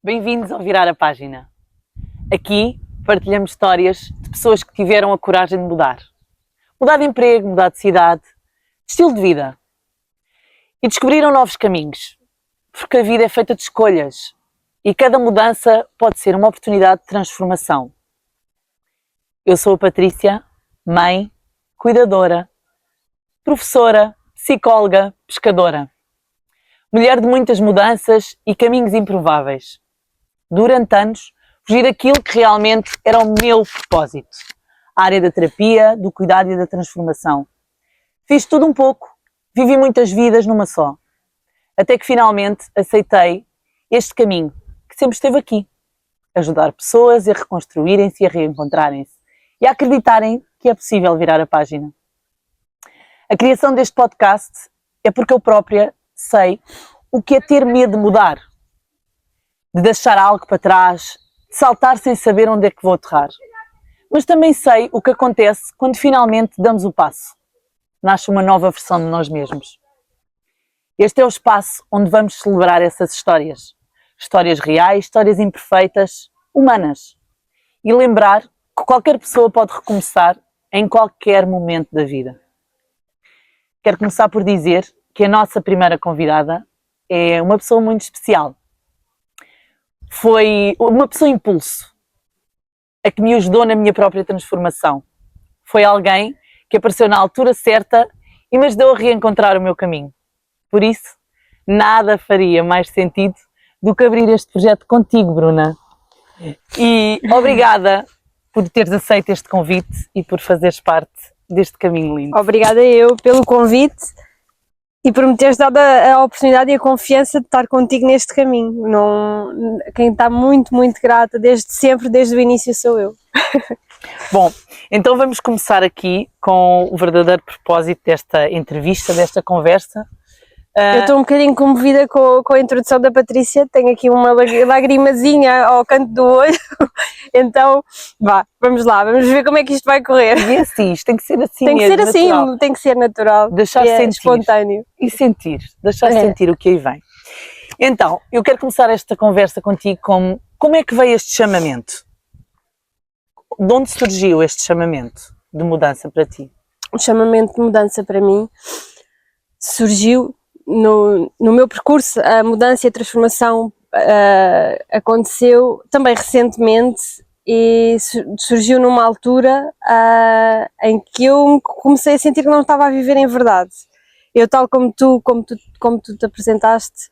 Bem-vindos ao Virar a Página. Aqui partilhamos histórias de pessoas que tiveram a coragem de mudar. Mudar de emprego, mudar de cidade, de estilo de vida. E descobriram novos caminhos. Porque a vida é feita de escolhas e cada mudança pode ser uma oportunidade de transformação. Eu sou a Patrícia, mãe, cuidadora, professora, psicóloga, pescadora. Mulher de muitas mudanças e caminhos improváveis. Durante anos, fugi daquilo que realmente era o meu propósito. A área da terapia, do cuidado e da transformação. Fiz tudo um pouco, vivi muitas vidas numa só. Até que finalmente aceitei este caminho, que sempre esteve aqui. Ajudar pessoas a reconstruírem-se e a reencontrarem-se. E a acreditarem que é possível virar a página. A criação deste podcast é porque eu própria sei o que é ter medo de mudar, de deixar algo para trás, de saltar sem saber onde é que vou aterrar. Mas também sei o que acontece quando finalmente damos o passo. Nasce uma nova versão de nós mesmos. Este é o espaço onde vamos celebrar essas histórias. Histórias reais, histórias imperfeitas, humanas. E lembrar que qualquer pessoa pode recomeçar em qualquer momento da vida. Quero começar por dizer que a nossa primeira convidada é uma pessoa muito especial. Foi uma pessoa impulso, a que me ajudou na minha própria transformação. Foi alguém que apareceu na altura certa e me ajudou a reencontrar o meu caminho. Por isso, nada faria mais sentido do que abrir este projeto contigo, Bruna. E obrigada por teres aceito este convite e por fazeres parte deste caminho lindo. Obrigada eu pelo convite e por me teres dado a oportunidade e a confiança de estar contigo neste caminho. Quem está muito, muito grata desde sempre, desde o início, sou eu. Bom, então vamos começar aqui com o verdadeiro propósito desta entrevista, desta conversa. Eu estou um bocadinho comovida com a introdução da Patrícia, tenho aqui uma lagrimazinha ao canto do olho, então vamos lá, vamos ver como é que isto vai correr. E assim, isto tem que ser assim tem que mesmo, ser assim, natural. tem que ser natural, deixar sentir, espontâneo. E sentir, deixar sentir o que aí vem. Então, eu quero começar esta conversa contigo com como é que veio este chamamento? De onde surgiu este chamamento de mudança para ti? O chamamento de mudança para mim surgiu no meu percurso. A mudança e a transformação aconteceu também recentemente e surgiu numa altura em que eu comecei a sentir que não estava a viver em verdade. Eu, tal como tu te apresentaste,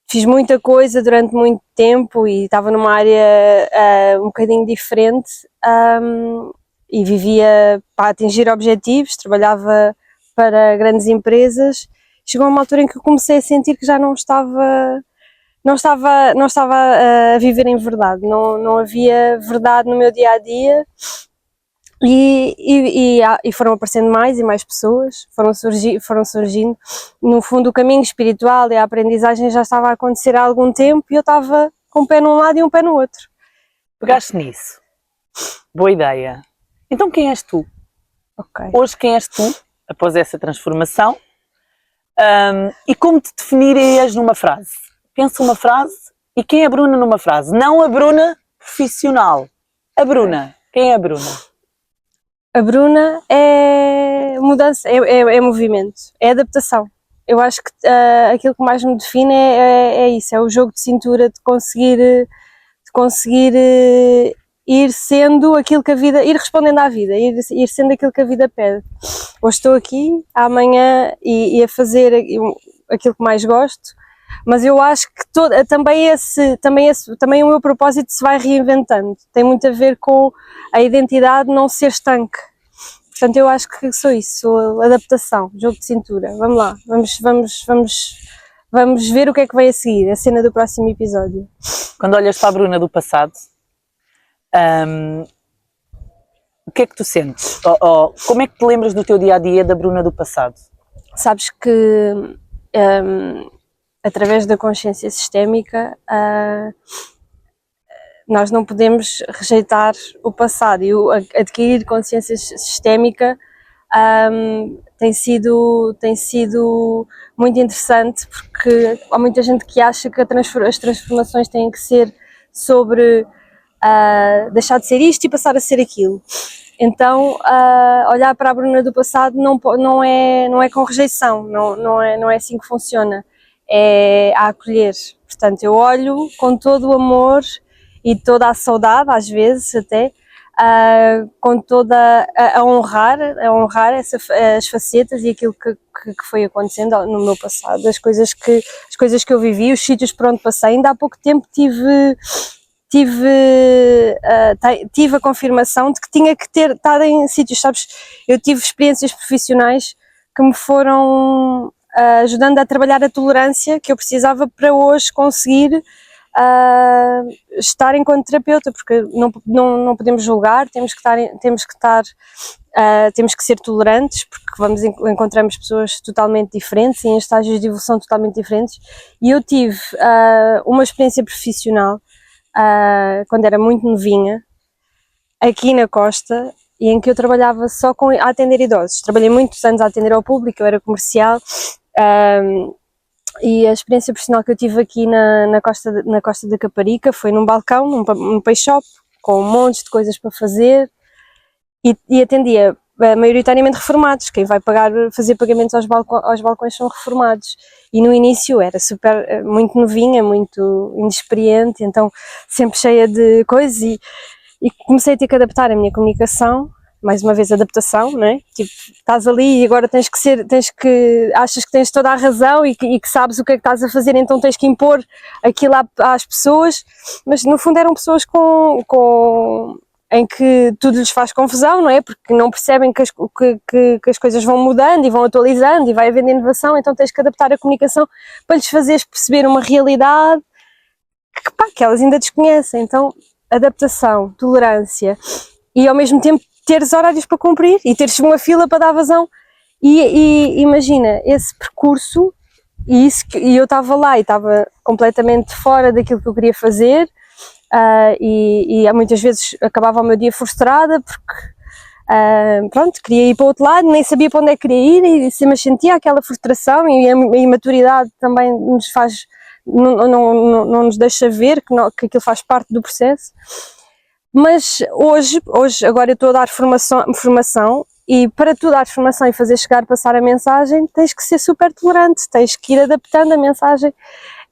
fiz muita coisa durante muito tempo e estava numa área um bocadinho diferente e vivia para atingir objetivos, trabalhava para grandes empresas. Chegou a uma altura em que eu comecei a sentir que já não estava a viver em verdade, não havia verdade no meu dia-a-dia e foram aparecendo mais e mais pessoas, foram surgindo. No fundo, o caminho espiritual e a aprendizagem já estava a acontecer há algum tempo e eu estava com um pé num lado e um pé no outro. Pegaste nisso. Boa ideia. Então quem és tu? Okay. Hoje quem és tu, após essa transformação? E como te definirias numa frase? Pensa uma frase e quem é a Bruna numa frase? Não a Bruna profissional. A Bruna. Quem é a Bruna? A Bruna é mudança, é movimento, é adaptação. Eu acho que aquilo que mais me define é isso, é o jogo de cintura, de conseguir ir sendo aquilo que a vida, ir respondendo à vida, ir sendo aquilo que a vida pede. Hoje estou aqui, amanhã e a fazer aquilo que mais gosto, mas eu acho que também o meu propósito se vai reinventando. Tem muito a ver com a identidade não ser estanque. Portanto, eu acho que sou isso, sou adaptação, jogo de cintura. Vamos lá, vamos ver o que é que vai a seguir, a cena do próximo episódio. Quando olhas para a Bruna do passado, o que é que tu sentes? Como é que te lembras do teu dia-a-dia da Bruna do passado? Sabes que através da consciência sistémica nós não podemos rejeitar o passado e adquirir consciência sistémica tem sido muito interessante, porque há muita gente que acha que as transformações têm que ser sobre deixar de ser isto e passar a ser aquilo. Então, olhar para a Bruna do passado não é com rejeição, não é assim que funciona, é a acolher. Portanto, eu olho com todo o amor e toda a saudade, às vezes até, com toda a honrar as facetas e aquilo que foi acontecendo no meu passado, as coisas que eu vivi, os sítios por onde passei. Ainda há pouco tempo tive a confirmação de que tinha que ter estado em sítios, sabes, eu tive experiências profissionais que me foram ajudando a trabalhar a tolerância que eu precisava para hoje conseguir estar enquanto terapeuta, porque não podemos julgar, temos que ser tolerantes, porque encontramos pessoas totalmente diferentes, em estágios de evolução totalmente diferentes, e eu tive uma experiência profissional quando era muito novinha, aqui na Costa, e em que eu trabalhava só a atender idosos. Trabalhei muitos anos a atender ao público, eu era comercial, e a experiência profissional que eu tive aqui na Costa da Caparica foi num balcão, num peixe shop, com um monte de coisas para fazer, e atendia maioritariamente reformados. Quem vai fazer pagamentos aos balcões são reformados, e no início era muito novinha, muito inexperiente, então sempre cheia de coisas, e comecei a ter que adaptar a minha comunicação. Mais uma vez, adaptação, não é? Tipo, estás ali e agora achas que tens toda a razão e que sabes o que é que estás a fazer, então tens que impor aquilo às pessoas, mas no fundo eram pessoas em que tudo lhes faz confusão, não é? Porque não percebem que as coisas vão mudando e vão atualizando e vai havendo inovação, então tens que adaptar a comunicação para lhes fazeres perceber uma realidade que elas ainda desconhecem. Então, adaptação, tolerância e ao mesmo tempo teres horários para cumprir e teres uma fila para dar vazão. E imagina, esse percurso, e eu estava lá e estava completamente fora daquilo que eu queria fazer, e muitas vezes acabava o meu dia frustrada porque pronto, queria ir para o outro lado, nem sabia para onde é que queria ir, mas sentia aquela frustração, e a imaturidade também não nos deixa ver que aquilo faz parte do processo. Mas hoje agora eu estou a dar formação, e para tu dar formação e fazer chegar, passar a mensagem, tens que ser super tolerante, tens que ir adaptando a mensagem,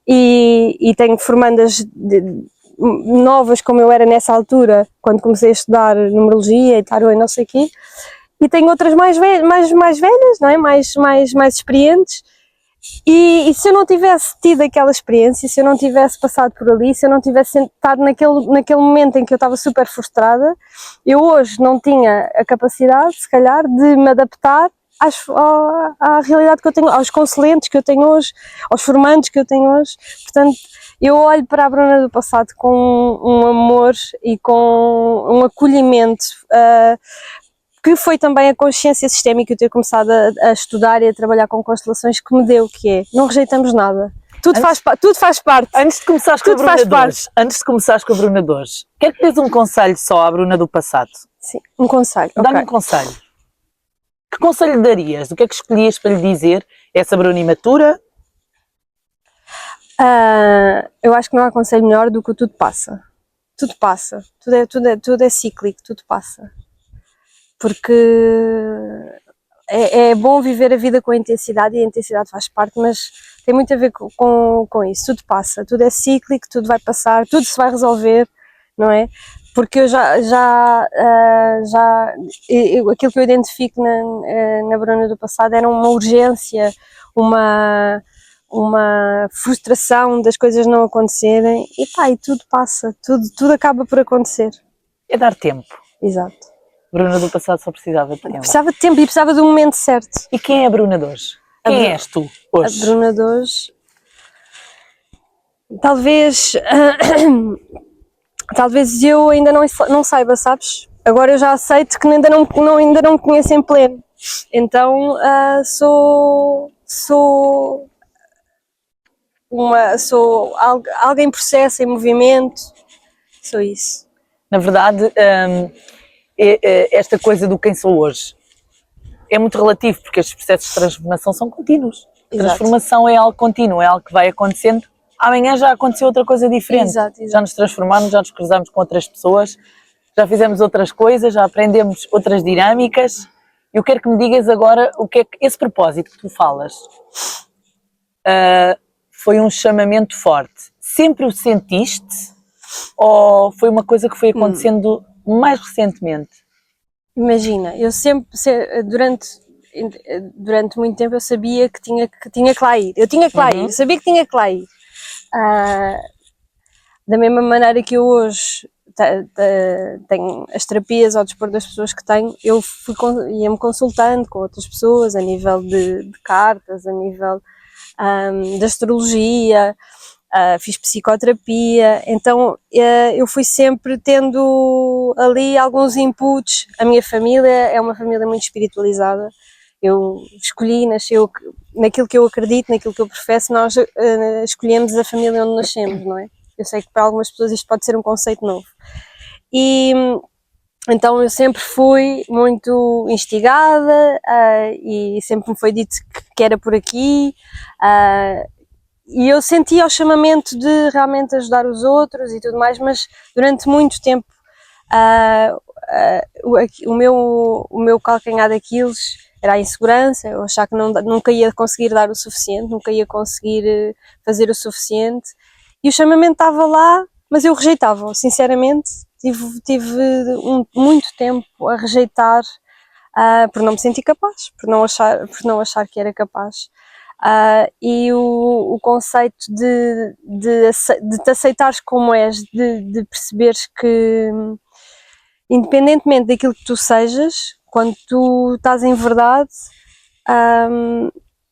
e tenho formandas novas como eu era nessa altura, quando comecei a estudar numerologia e tarô e não sei o quê, e tenho outras mais velhas, não é? mais experientes. E se eu não tivesse tido aquela experiência, se eu não tivesse passado por ali, se eu não tivesse estado naquele momento em que eu estava super frustrada, eu hoje não tinha a capacidade, se calhar, de me adaptar à realidade que eu tenho, aos consulentes que eu tenho hoje, aos formandos que eu tenho hoje. Portanto, eu olho para a Bruna do passado com um amor e com um acolhimento, que foi também a consciência sistémica, eu ter começado a estudar e a trabalhar com constelações, que me deu, que é, não rejeitamos nada. Tudo faz parte. Antes de começares com a Bruna de hoje, quero que dês um conselho só à Bruna do passado. Sim, um conselho. Dá-me um conselho. Que conselho darias? O que é que escolhias para lhe dizer a essa Bruna imatura? Eu acho que não há conselho melhor do que o tudo passa. Tudo passa. Tudo é cíclico, tudo passa. Porque é bom viver a vida com intensidade, e a intensidade faz parte, mas tem muito a ver com isso. Tudo passa, tudo é cíclico, tudo vai passar, tudo se vai resolver, não é? Porque eu aquilo que eu identifico na Bruna do passado era uma urgência, uma frustração das coisas não acontecerem, e tudo passa, tudo acaba por acontecer. É dar tempo. Exato. Bruna do passado só precisava de tempo. Precisava de tempo e precisava do momento certo. E quem é a Bruna de hoje? Quem és tu hoje? A Bruna de hoje, talvez eu ainda não saiba, sabes? Agora eu já aceito que ainda não me conheço em pleno. Então sou alguém em processo, em movimento, sou isso. Na verdade, esta coisa do quem sou hoje é muito relativo, porque estes processos de transformação são contínuos. A transformação é algo contínuo, é algo que vai acontecendo amanhã já aconteceu outra coisa diferente. Exato. Já nos transformamos, já nos cruzamos com outras pessoas, já fizemos outras coisas, já aprendemos outras dinâmicas. Eu quero que me digas agora o que é que esse propósito que tu falas foi um chamamento forte. Sempre o sentiste ou foi uma coisa que foi acontecendo mais recentemente? Imagina, eu durante muito tempo eu sabia que tinha que lá ir. Eu tinha que lá ir, eu sabia que tinha que lá ir. Da mesma maneira que eu hoje tenho as terapias ao dispor das pessoas que tenho, eu ia-me consultando com outras pessoas a nível de cartas, a nível de astrologia, fiz psicoterapia, então eu fui sempre tendo ali alguns inputs. A minha família é uma família muito espiritualizada, eu escolhi, nasceu naquilo que eu acredito, naquilo que eu professo, nós escolhemos a família onde nascemos, não é? Eu sei que para algumas pessoas isto pode ser um conceito novo. E então eu sempre fui muito instigada e sempre me foi dito que era por aqui. E eu sentia o chamamento de realmente ajudar os outros e tudo mais, mas durante muito tempo o meu calcanhar daqueles era a insegurança, eu achava que nunca ia conseguir dar o suficiente, nunca ia conseguir fazer o suficiente. E o chamamento estava lá, mas eu rejeitava-o, sinceramente. Tive muito tempo a rejeitar por não me sentir capaz, por não achar que era capaz. E o conceito de te aceitares como és, de perceberes que, independentemente daquilo que tu sejas, quando tu estás em verdade,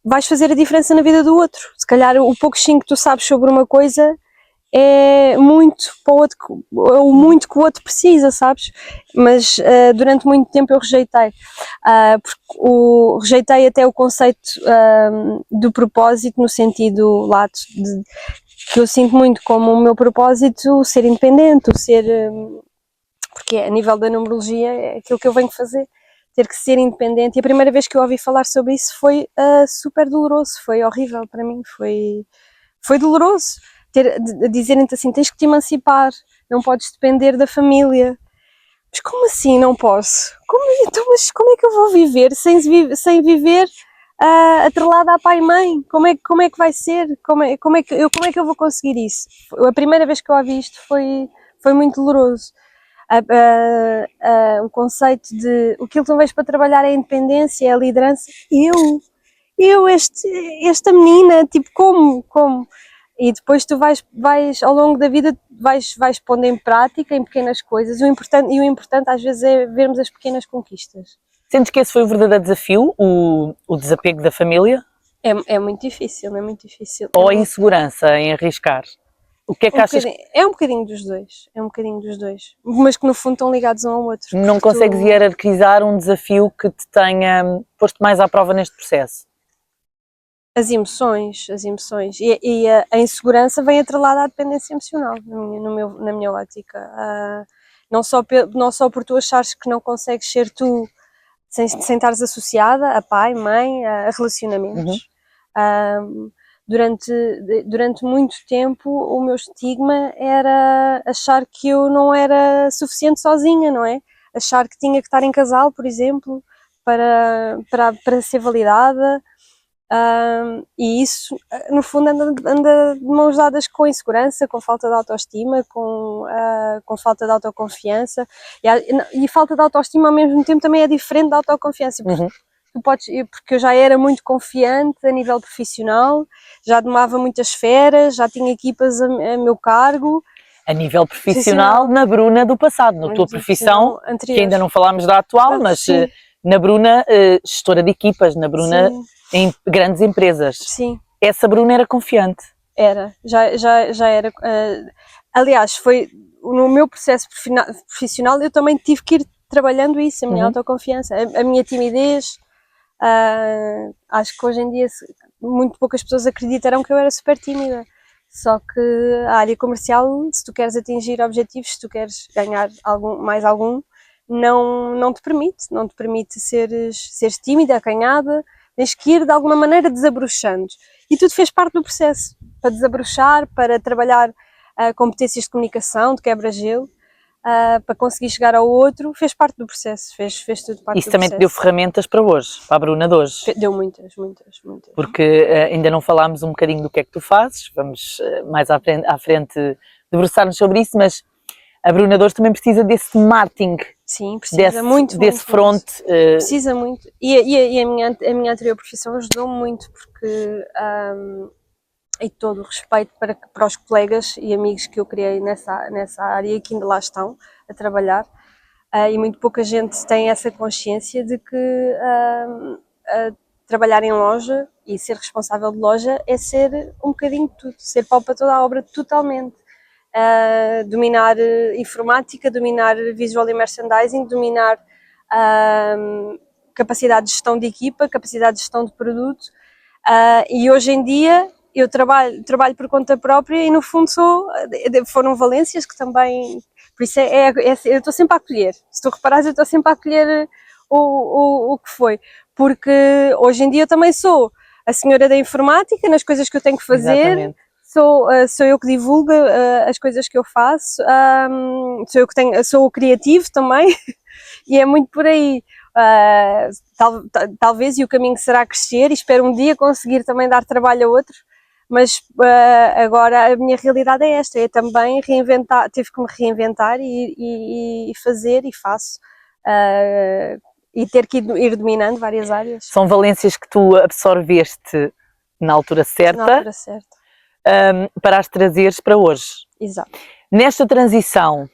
vais fazer a diferença na vida do outro. Se calhar o pouquinho que tu sabes sobre uma coisa é muito para o outro, o muito que o outro precisa, sabes? Mas durante muito tempo eu rejeitei, porque rejeitei até o conceito do propósito, no sentido lato, que eu sinto muito como o meu propósito, o ser independente, o ser, porque a nível da numerologia é aquilo que eu venho fazer, ter que ser independente. E a primeira vez que eu ouvi falar sobre isso foi super doloroso, foi horrível para mim, foi doloroso. Dizerem-te assim, tens que te emancipar, não podes depender da família. Mas como assim não posso? Mas como é que eu vou viver sem viver atrelada a pai e mãe? Como é que vai ser? Como é que eu vou conseguir isso? A primeira vez que eu ouvi isto foi muito doloroso. O conceito de o que tu vens para trabalhar é a independência, é a liderança. Esta menina, tipo, como? E depois tu vais ao longo da vida vais pondo em prática em pequenas coisas. O importante às vezes é vermos as pequenas conquistas. Sentes que esse foi o verdadeiro desafio, o desapego da família? É muito difícil, é muito difícil. Ou a insegurança em arriscar? O que é que achas? É um bocadinho dos dois, mas que no fundo estão ligados um ao outro. Não consegues hierarquizar um desafio que te tenha posto mais à prova neste processo? As emoções. E a insegurança vem atrelada à dependência emocional, na minha ótica. Não só por tu achares que não consegues ser tu sem estares associada a pai, mãe, a relacionamentos. Durante muito tempo o meu estigma era achar que eu não era suficiente sozinha, não é? Achar que tinha que estar em casal, por exemplo, para ser validada. E isso, no fundo, anda de mãos dadas com insegurança, com falta de autoestima, com falta de autoconfiança. E falta de autoestima ao mesmo tempo também é diferente da autoconfiança. Porque eu já era muito confiante a nível profissional, já domava muitas esferas, já tinha equipas a meu cargo. A nível profissional, na Bruna do passado, na tua profissão, anterior, que ainda não falámos da atual, mas sim, na Bruna, gestora de equipas, na Bruna, sim, em grandes empresas. Sim. Essa Bruna era confiante? Era, já era. Aliás, foi no meu processo profissional, eu também tive que ir trabalhando isso, a minha autoconfiança, a minha timidez. Acho que hoje em dia muito poucas pessoas acreditarão que eu era super tímida. Só que a área comercial, se tu queres atingir objetivos, se tu queres ganhar mais algum, não te permite seres tímida, acanhada. Tens que ir de alguma maneira desabrochando. E tudo fez parte do processo. para desabrochar, para trabalhar competências de comunicação, de quebra-gelo, para conseguir chegar ao outro, fez parte do processo, fez tudo parte Isso do também processo. te deu ferramentas para hoje, para a Bruna de hoje. Deu muitas. Porque ainda não falámos um bocadinho do que é que tu fazes, vamos mais à frente debruçar-nos sobre isso, mas a Bruna de hoje também precisa desse marketing. Sim, precisa muito. Front. Precisa muito. E a minha anterior profissão ajudou-me muito, porque e todo o respeito para os colegas e amigos que eu criei nessa área e que ainda lá estão a trabalhar, e muito pouca gente tem essa consciência de que trabalhar em loja e ser responsável de loja é ser um bocadinho de tudo, ser pau para toda a obra totalmente. Dominar informática, dominar visual e merchandising, dominar capacidade de gestão de equipa, capacidade de gestão de produto, e hoje em dia eu trabalho por conta própria e no fundo foram valências que também, por isso eu estou sempre a acolher, se tu reparares eu estou sempre a acolher o que foi, porque hoje em dia eu também sou a senhora da informática nas coisas que eu tenho que fazer. Exatamente. Sou eu que divulgo as coisas que eu faço, sou o criativo também, e é muito por aí. Talvez, e o caminho será crescer, e espero um dia conseguir também dar trabalho a outros, mas agora a minha realidade é esta, é também reinventar, tive que me reinventar e fazer, e faço, e ter que ir dominando várias áreas. São valências que tu absorveste na altura certa. Na altura certa. Para as trazeres para hoje. Exato. Nesta transição,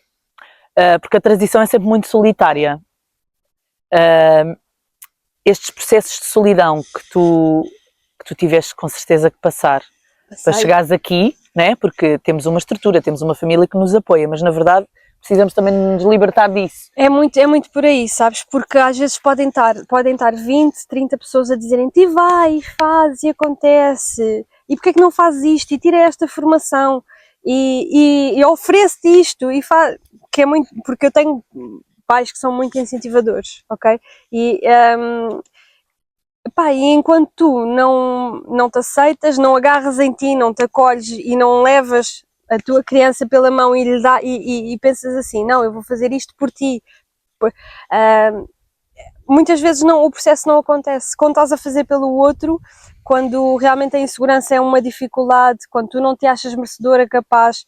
porque a transição é sempre muito solitária, estes processos de solidão que tu tiveste com certeza que passar para chegares aqui, né? Porque temos uma estrutura, temos uma família que nos apoia, mas na verdade precisamos também nos libertar disso. É muito por aí, sabes? Porque às vezes podem estar 20, 30 pessoas a dizerem-te vai, faz e acontece, e porque é que não fazes isto, e tira esta formação, e oferece-te isto, e faz, que é muito, porque eu tenho pais que são muito incentivadores, ok? E enquanto tu não te aceitas, não agarras em ti, não te acolhes e não levas a tua criança pela mão e lhe dá, e pensas assim, não, eu vou fazer isto por ti. Muitas vezes o processo não acontece. Quando estás a fazer pelo outro, quando realmente a insegurança é uma dificuldade, quando tu não te achas merecedora, capaz,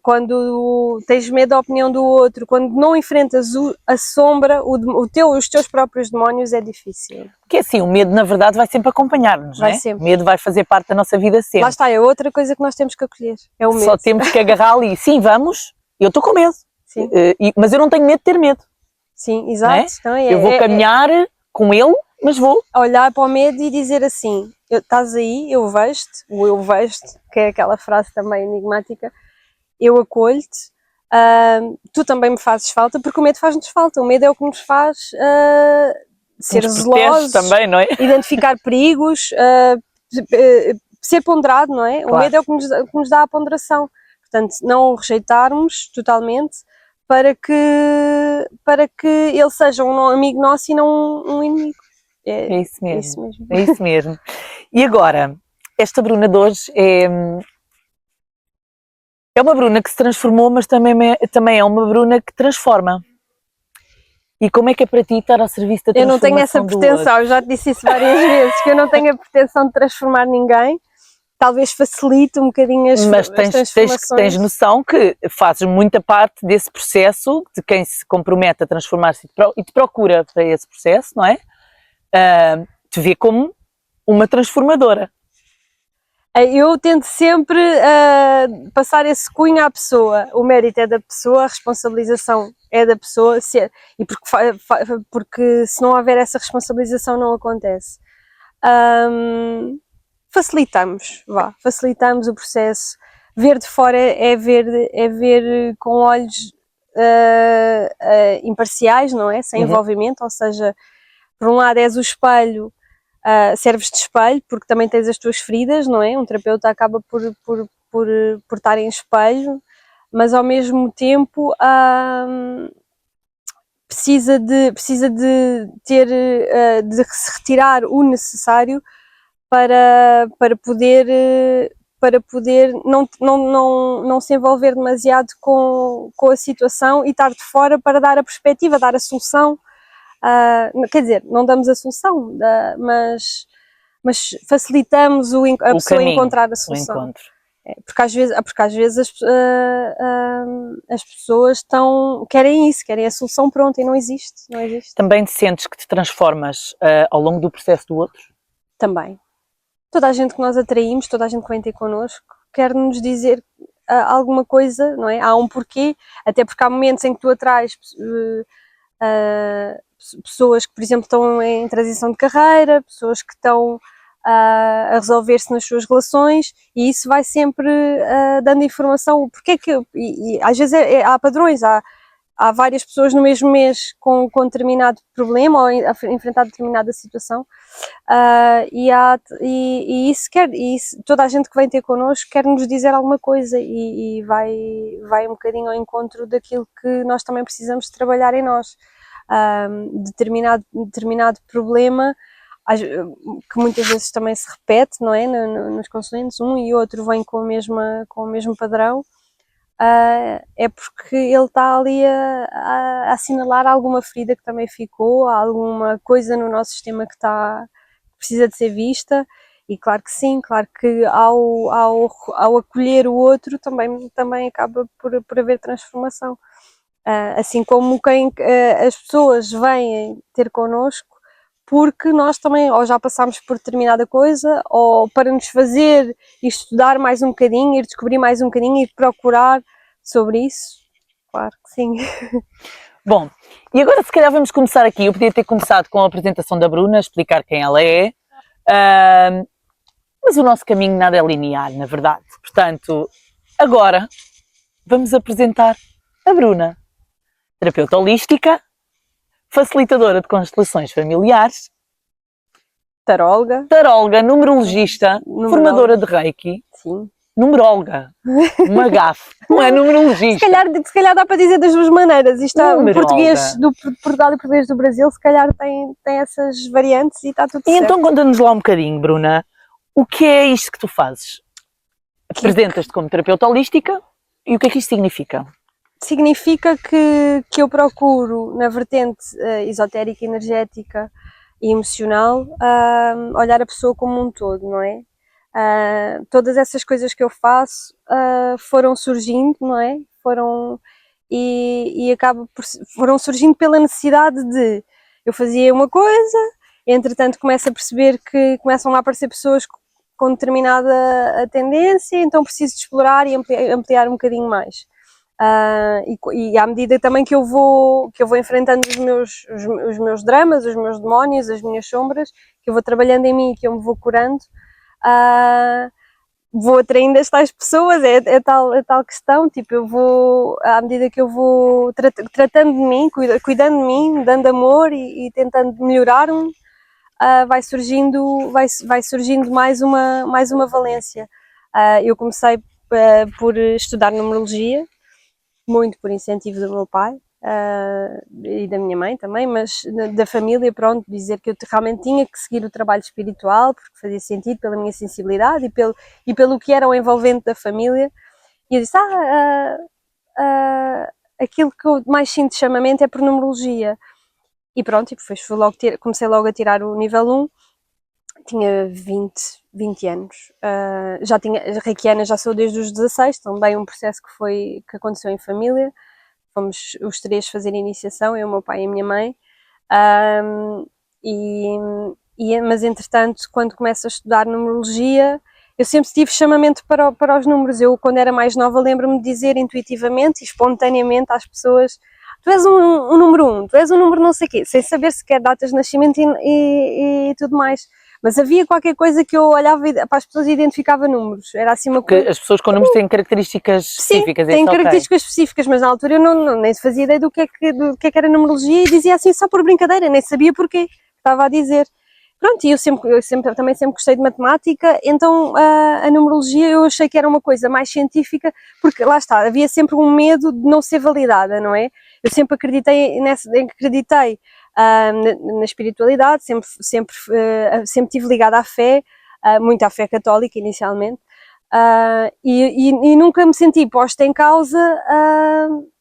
quando tens medo da opinião do outro, quando não enfrentas a sombra, os teus próprios demónios, é difícil. Porque assim, o medo na verdade vai sempre acompanhar-nos, não é? Sempre. O medo vai fazer parte da nossa vida sempre. Lá está, é outra coisa que nós temos que acolher, é o medo. Só temos que agarrar ali, sim, vamos, eu estou com medo, sim. Mas eu não tenho medo de ter medo. Sim, exato. É? Então, eu vou caminhar com ele, mas vou. Olhar para o medo e dizer assim, estás aí, eu vejo-te, ou eu vejo-te, que é aquela frase também enigmática, eu acolho-te, tu também me fazes falta, porque o medo faz-nos falta, o medo é o que nos faz ser zelosos, também, não é? identificar perigos, ser ponderado, não é? Claro. O medo é o que nos dá a ponderação, portanto, não o rejeitarmos totalmente, para que ele seja um amigo nosso e não um inimigo. É isso mesmo. É isso mesmo. E agora, esta Bruna de hoje é uma Bruna que se transformou, mas também é uma Bruna que transforma. E como é que é para ti estar ao serviço da transformação? Eu não tenho essa pretensão, eu já te disse isso várias vezes, que eu não tenho a pretensão de transformar ninguém. Talvez facilite um bocadinho as transformações. Mas tens noção que fazes muita parte desse processo, de quem se compromete a transformar-se e te procura para esse processo, não é? Te vê como uma transformadora. Eu tento sempre passar esse cunho à pessoa. O mérito é da pessoa, a responsabilização é da pessoa, e porque se não houver essa responsabilização não acontece. Facilitamos o processo. Ver de fora é ver com olhos imparciais, não é? Sem envolvimento, ou seja, por um lado és o espelho, serves de espelho, porque também tens as tuas feridas, não é? Um terapeuta acaba por estar em espelho, mas ao mesmo tempo precisa de se retirar o necessário para poder para poder não se envolver demasiado com a situação e estar de fora para dar a perspectiva, dar a solução. Quer dizer, não damos a solução, mas facilitamos a pessoa caminho, encontrar a o solução. encontro. Porque às vezes as pessoas querem isso, querem a solução pronta e não existe. Também te sentes que te transformas ao longo do processo do outro? Também. Toda a gente que nós atraímos, toda a gente que vem ter connosco, quer nos dizer alguma coisa, não é? Há um porquê, até porque há momentos em que tu atrás pessoas que, por exemplo, estão em transição de carreira, pessoas que estão a resolver-se nas suas relações, e isso vai sempre dando informação, porque é que, e às vezes há padrões, há várias pessoas no mesmo mês com determinado problema ou a enfrentar determinada situação, e toda a gente que vem ter connosco quer nos dizer alguma coisa e vai um bocadinho ao encontro daquilo que nós também precisamos de trabalhar em nós. Determinado problema que muitas vezes também se repete, não é? Nos consulentes, um e outro vêm com o mesmo padrão. É porque ele está ali a assinalar alguma ferida que também ficou, alguma coisa no nosso sistema que precisa de ser vista, e claro que sim, claro que ao acolher o outro também acaba por haver transformação. Assim como as pessoas vêm ter connosco porque nós também ou já passámos por determinada coisa, ou para nos fazer estudar mais um bocadinho, ir descobrir mais um bocadinho, ir procurar sobre isso. Claro que sim. Bom, e agora se calhar vamos começar aqui. Eu podia ter começado com a apresentação da Bruna, explicar quem ela é, mas o nosso caminho nada é linear, na verdade. Portanto, agora vamos apresentar a Bruna, terapeuta holística, facilitadora de constelações familiares, taróloga, numerologista, formadora de Reiki. Sim. Numeróloga, uma gafe, não é numerologista. Se calhar dá para dizer das duas maneiras. Isto o português de Portugal e o português do Brasil, se calhar tem essas variantes e está tudo certo. E então conta-nos lá um bocadinho, Bruna, o que é isto que tu fazes? Apresentas-te como terapeuta holística e o que é que isto significa? Significa que eu procuro, na vertente esotérica, energética e emocional, olhar a pessoa como um todo, não é? Todas essas coisas que eu faço foram surgindo, não é? Foram surgindo pela necessidade de eu fazia uma coisa, entretanto começo a perceber que começam a aparecer pessoas com determinada tendência, então preciso de explorar e ampliar um bocadinho mais. E à medida também que eu vou enfrentando os meus dramas, os meus demónios, as minhas sombras, que eu vou trabalhando em mim e que eu me vou curando, vou atraindo as tais pessoas, é tal questão, tipo, eu vou, à medida que eu vou tratando de mim, cuidando de mim, dando amor e tentando melhorar-me, vai surgindo mais uma valência. Eu comecei por estudar numerologia, muito por incentivo do meu pai e da minha mãe também, mas da família, pronto, dizer que eu realmente tinha que seguir o trabalho espiritual, porque fazia sentido pela minha sensibilidade e pelo que era o envolvente da família. E eu disse, aquilo que eu mais sinto chamamento é por numerologia. E pronto, e depois comecei logo a tirar o nível 1, tinha 20 anos, já tinha, reikiana já sou desde os 16, também um processo que aconteceu em família, fomos os três fazer iniciação, eu, o meu pai e a minha mãe, mas entretanto, quando começo a estudar numerologia, eu sempre tive chamamento para os números. Eu, quando era mais nova, lembro-me de dizer intuitivamente e espontaneamente às pessoas: tu és um número 1, tu és um número não sei o quê, sem saber sequer datas de nascimento e tudo mais. Mas havia qualquer coisa que eu olhava para as pessoas e identificava números. Era assim uma coisa. Porque as pessoas com números têm características específicas. Sim, têm características específicas, mas na altura eu nem fazia ideia do que é que era numerologia e dizia assim só por brincadeira, nem sabia porquê que estava a dizer. Pronto, e eu também sempre gostei de matemática, então a numerologia eu achei que era uma coisa mais científica, porque lá está, havia sempre um medo de não ser validada, não é? Eu sempre acreditei na espiritualidade, sempre estive ligada à fé, muito à fé católica inicialmente, E nunca me senti posta em causa,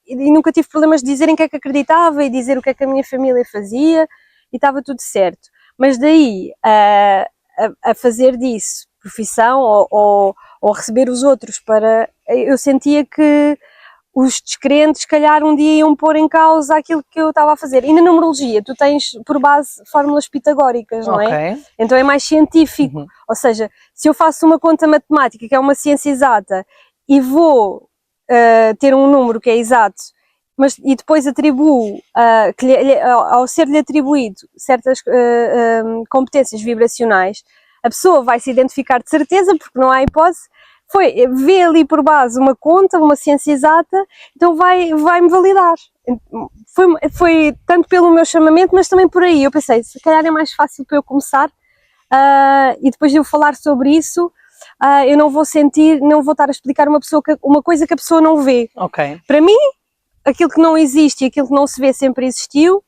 e nunca tive problemas de dizer em que é que acreditava e dizer o que é que a minha família fazia, e estava tudo certo. Mas daí a fazer disso profissão ou receber os outros para... Eu sentia que os descrentes, se calhar, um dia iam pôr em causa aquilo que eu estava a fazer. E na numerologia, tu tens por base fórmulas pitagóricas, não é? Ok. Então é mais científico. Ou seja, se eu faço uma conta matemática, que é uma ciência exata, e vou ter um número que é exato, e depois atribuo, ao ser-lhe atribuído certas competências vibracionais, a pessoa vai se identificar de certeza, porque não há hipótese, vê ali por base uma conta, uma ciência exata, então vai-me validar. Foi tanto pelo meu chamamento, mas também por aí. Eu pensei, se calhar é mais fácil para eu começar, e depois de eu falar sobre isso, eu não vou estar a explicar uma coisa que a pessoa não vê. Ok. Para mim, aquilo que não existe e aquilo que não se vê sempre existiu.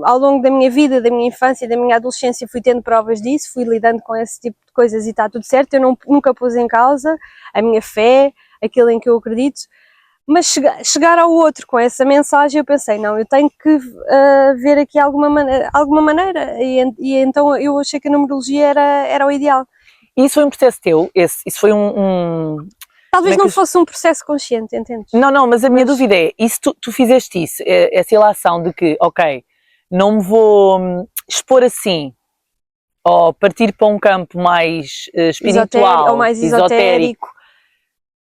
Ao longo da minha vida, da minha infância, da minha adolescência, fui tendo provas disso, fui lidando com esse tipo de coisas e está tudo certo. Eu nunca pus em causa a minha fé, aquilo em que eu acredito, mas chegar ao outro com essa mensagem, eu pensei, não, eu tenho que ver aqui alguma maneira, e então eu achei que a numerologia era o ideal. E isso foi um processo teu? Isso foi Talvez não fosse um processo consciente, entendes? Não, mas a minha dúvida é, e se tu fizeste isso, essa ilação de que, ok, não me vou expor assim, ou partir para um campo mais espiritual, ou mais esotérico,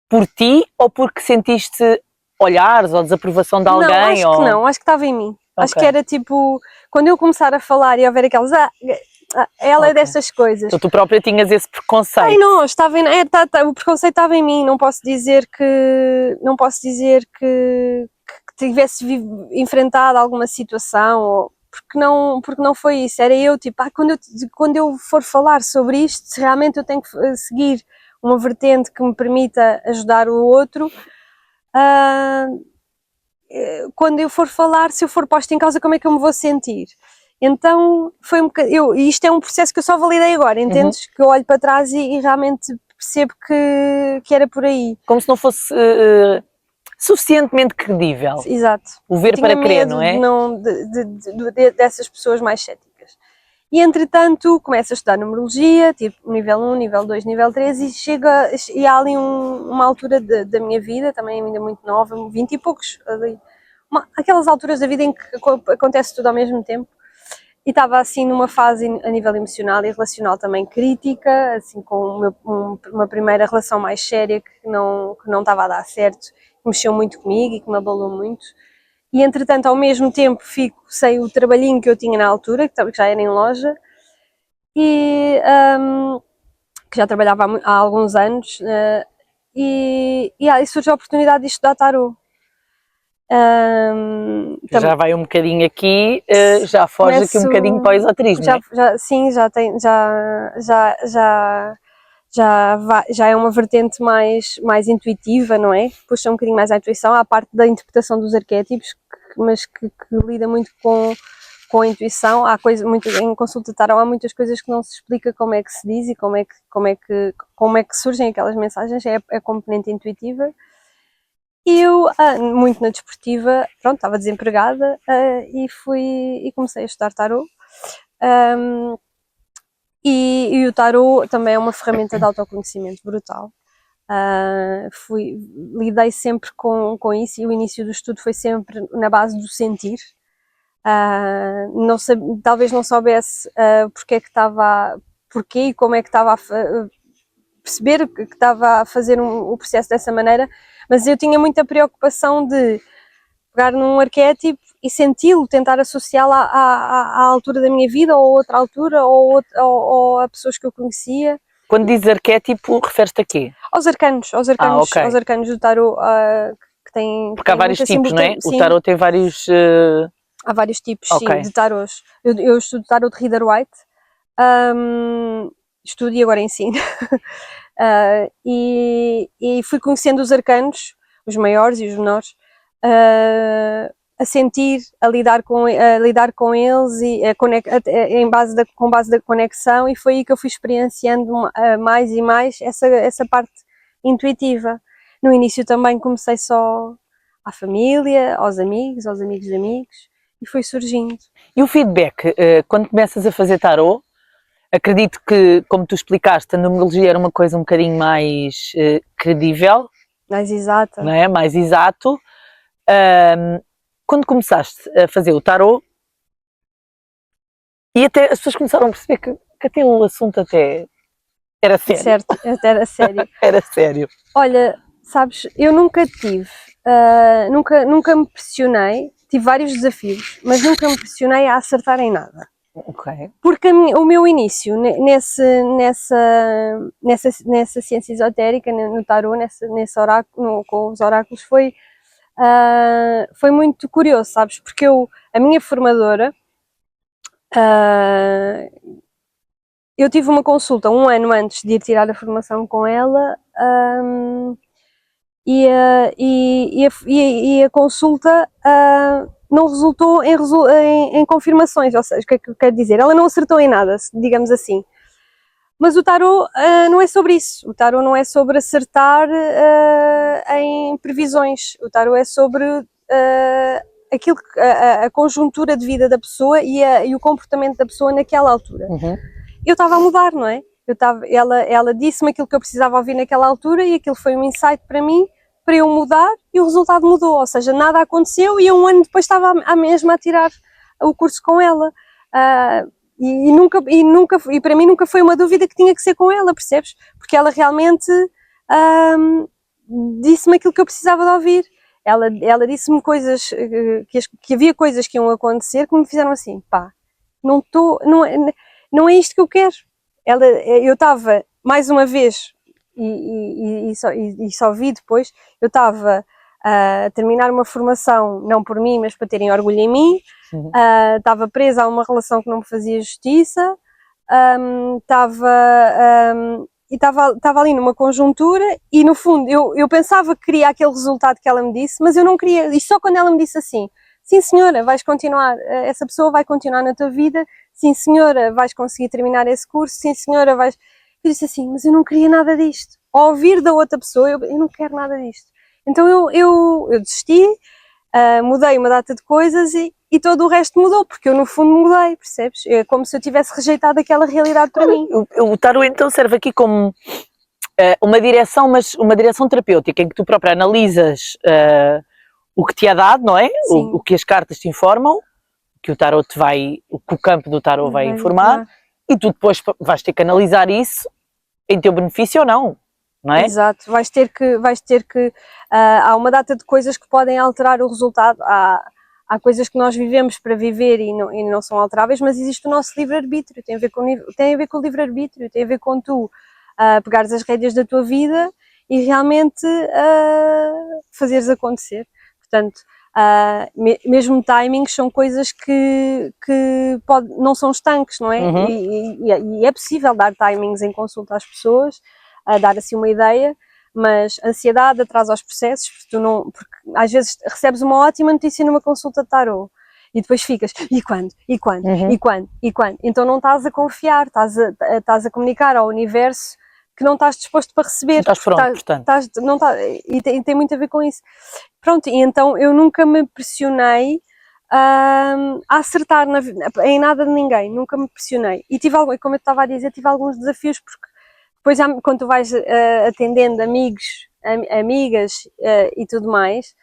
por ti, ou porque sentiste olhares ou desaprovação de alguém? Acho que estava em mim. Okay. Acho que era tipo, quando eu começar a falar e houver aquelas, ela é destas coisas. Então tu própria tinhas esse preconceito. Ai não, o preconceito estava em mim, não posso dizer que tivesse enfrentado alguma situação, porque não foi isso, era eu tipo, quando eu for falar sobre isto, se realmente eu tenho que seguir uma vertente que me permita ajudar o outro, quando eu for falar, se eu for posta em causa, como é que eu me vou sentir? Então, foi um bocadinho, isto é um processo que eu só validei agora, entendes? Que eu olho para trás e realmente percebo que era por aí. Como se não fosse suficientemente credível. Exato. O ver para crer, não é? Dessas pessoas mais céticas. E entretanto, começo a estudar numerologia, tipo nível 1, nível 2, nível 3, e há ali uma altura da minha vida, também ainda muito nova, 20 e poucos, ali, aquelas alturas da vida em que acontece tudo ao mesmo tempo. E estava assim numa fase a nível emocional e relacional também crítica, assim com uma primeira relação mais séria que não estava a dar certo, que mexeu muito comigo e que me abalou muito. E entretanto, ao mesmo tempo, fico sem o trabalhinho que eu tinha na altura, que já era em loja, e que já trabalhava há alguns anos, e surgiu a oportunidade de estudar tarot. Já vai um bocadinho aqui, já foge aqui um bocadinho para o esoterismo. Sim, já é uma vertente mais intuitiva, não é? Puxa um bocadinho mais à intuição, à parte da interpretação dos arquétipos, mas que lida muito com a intuição. Em consulta tarot há muitas coisas que não se explica como é que se diz e como é que surgem aquelas mensagens, é a componente intuitiva. E eu, muito na desportiva, pronto, estava desempregada, e comecei a estudar tarot. E o tarot também é uma ferramenta de autoconhecimento brutal. Lidei sempre com isso, e o início do estudo foi sempre na base do sentir. Talvez não soubesse porquê e como é que estava a perceber que estava a fazer o processo dessa maneira, mas eu tinha muita preocupação de pegar num arquétipo e senti-lo, tentar associá-lo à altura da minha vida, ou a outra altura, ou a pessoas que eu conhecia. Quando dizes arquétipo, referes-te a quê? Aos arcanos okay. Aos arcanos do tarot, que têm... Porque há vários tipos, não é? O tarot tem vários... Há vários tipos, sim, de tarots. Eu estudo tarot de Rider-Waite, estudo e agora ensino. E fui conhecendo os arcanos, os maiores e os menores, a sentir, a lidar com eles e com base da conexão, e foi aí que eu fui experienciando mais e mais essa parte intuitiva. No início também comecei só à família, aos amigos de amigos, e foi surgindo. E o feedback, quando começas a fazer tarot, acredito que, como tu explicaste, a numerologia era uma coisa um bocadinho mais credível, Mais exata. não é? Mais exato. Quando começaste a fazer o tarot, e até as pessoas começaram a perceber que até o assunto até era sério. Certo, até era sério. Era sério. Olha, sabes, eu nunca tive, nunca me pressionei, tive vários desafios, mas nunca me pressionei a acertar em nada. Ok. Porque o meu início nessa ciência esotérica, no tarot, nesse oráculo, com os oráculos, foi muito curioso, sabes? Porque a minha formadora, eu tive uma consulta um ano antes de ir tirar a formação com ela, e a consulta não resultou em confirmações, ou seja, o que é que eu quero dizer? Ela não acertou em nada, digamos assim. Mas o tarot não é sobre isso. O tarot não é sobre acertar em previsões. O tarot é sobre aquilo a conjuntura de vida da pessoa e o comportamento da pessoa naquela altura. Uhum. Eu estava a mudar, não é? Ela disse-me aquilo que eu precisava ouvir naquela altura e aquilo foi um insight para mim, para eu mudar, e o resultado mudou. Ou seja, nada aconteceu e um ano depois estava a mesma a tirar o curso com ela. E para mim nunca foi uma dúvida que tinha que ser com ela, percebes? Porque ela realmente disse-me aquilo que eu precisava de ouvir. Ela disse-me coisas, que havia coisas que iam acontecer que me fizeram assim, pá, não é isto que eu quero. Eu estava, mais uma vez, e só vi depois, eu estava a terminar uma formação, não por mim, mas para terem orgulho em mim. Estava presa a uma relação que não me fazia justiça, estava ali numa conjuntura e no fundo eu pensava que queria aquele resultado que ela me disse, mas eu não queria, e só quando ela me disse assim, sim senhora, vais continuar, essa pessoa vai continuar na tua vida, sim senhora, vais conseguir terminar esse curso, sim senhora, vais... Eu disse assim, mas eu não queria nada disto. Ao ouvir da outra pessoa, eu não quero nada disto. Então eu desisti, mudei uma data de coisas e todo o resto mudou, porque eu no fundo mudei, percebes? É como se eu tivesse rejeitado aquela realidade para mim. O tarot então serve aqui como uma direção, mas uma direção terapêutica, em que tu própria analisas o que te é dado, não é? O que as cartas te informam, que o tarot o que o campo do tarot vai informar, e tu depois vais ter que analisar isso em teu benefício ou não. Não é? Exato, vais ter que há uma data de coisas que podem alterar o resultado, há coisas que nós vivemos para viver e não são alteráveis, mas existe o nosso livre-arbítrio, tem a ver com o livre-arbítrio, tem a ver com tu pegares as rédeas da tua vida e realmente fazeres acontecer. Portanto, mesmo timings são coisas que não são estanques, não é? Uhum. E é possível dar timings em consulta às pessoas, a dar assim uma ideia, mas ansiedade atrasa os processos, porque às vezes recebes uma ótima notícia numa consulta de tarot e depois ficas, e quando? Uhum. E quando? Então não estás a confiar, estás a comunicar ao universo que não estás disposto para receber. Não estás pronto, portanto. E tem muito a ver com isso. Pronto, e então eu nunca me pressionei a acertar em nada de ninguém, nunca me pressionei. E como eu estava a dizer, tive alguns desafios, porque depois quando tu vais atendendo amigos, amigas e tudo mais,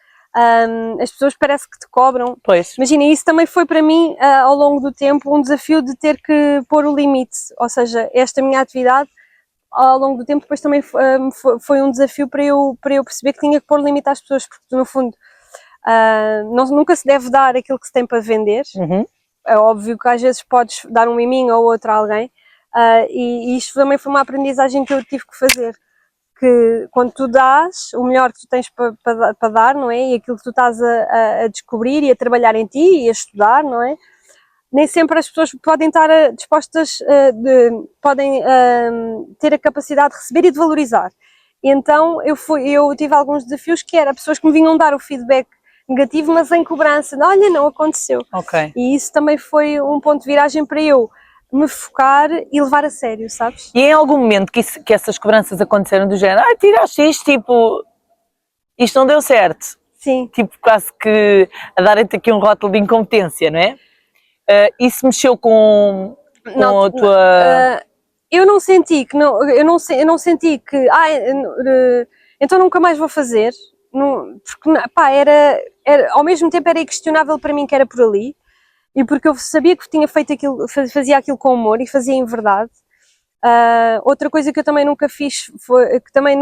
as pessoas parece que te cobram. Pois. Imagina, isso também foi para mim, ao longo do tempo, um desafio de ter que pôr o limite, ou seja, esta minha atividade, ao longo do tempo, depois também foi um desafio para eu perceber que tinha que pôr limite às pessoas, porque no fundo nunca se deve dar aquilo que se tem para vender. Uhum. É óbvio que às vezes podes dar um miminho ou outro a alguém, e isto também foi uma aprendizagem que eu tive que fazer, que quando tu dás o melhor que tu tens para dar, não é? E aquilo que tu estás a descobrir e a trabalhar em ti e a estudar, não é? Nem sempre as pessoas podem estar dispostas, podem ter a capacidade de receber e de valorizar. Então eu tive alguns desafios que era pessoas que me vinham dar o feedback negativo, mas em cobrança, olha, não aconteceu. Ok. E isso também foi um ponto de viragem para eu me focar e levar a sério, sabes? E em algum momento que essas cobranças aconteceram do género, tiraste isto, tipo, isto não deu certo. Sim. Tipo, quase que a darem-te aqui um rótulo de incompetência, não é? Isso mexeu com a tua... Eu não senti que eu não senti que então nunca mais vou fazer, porque pá, ao mesmo tempo era inquestionável para mim que era por ali, e porque eu sabia que tinha feito aquilo, fazia aquilo com humor e fazia em verdade. Outra coisa que eu também nunca fiz, que também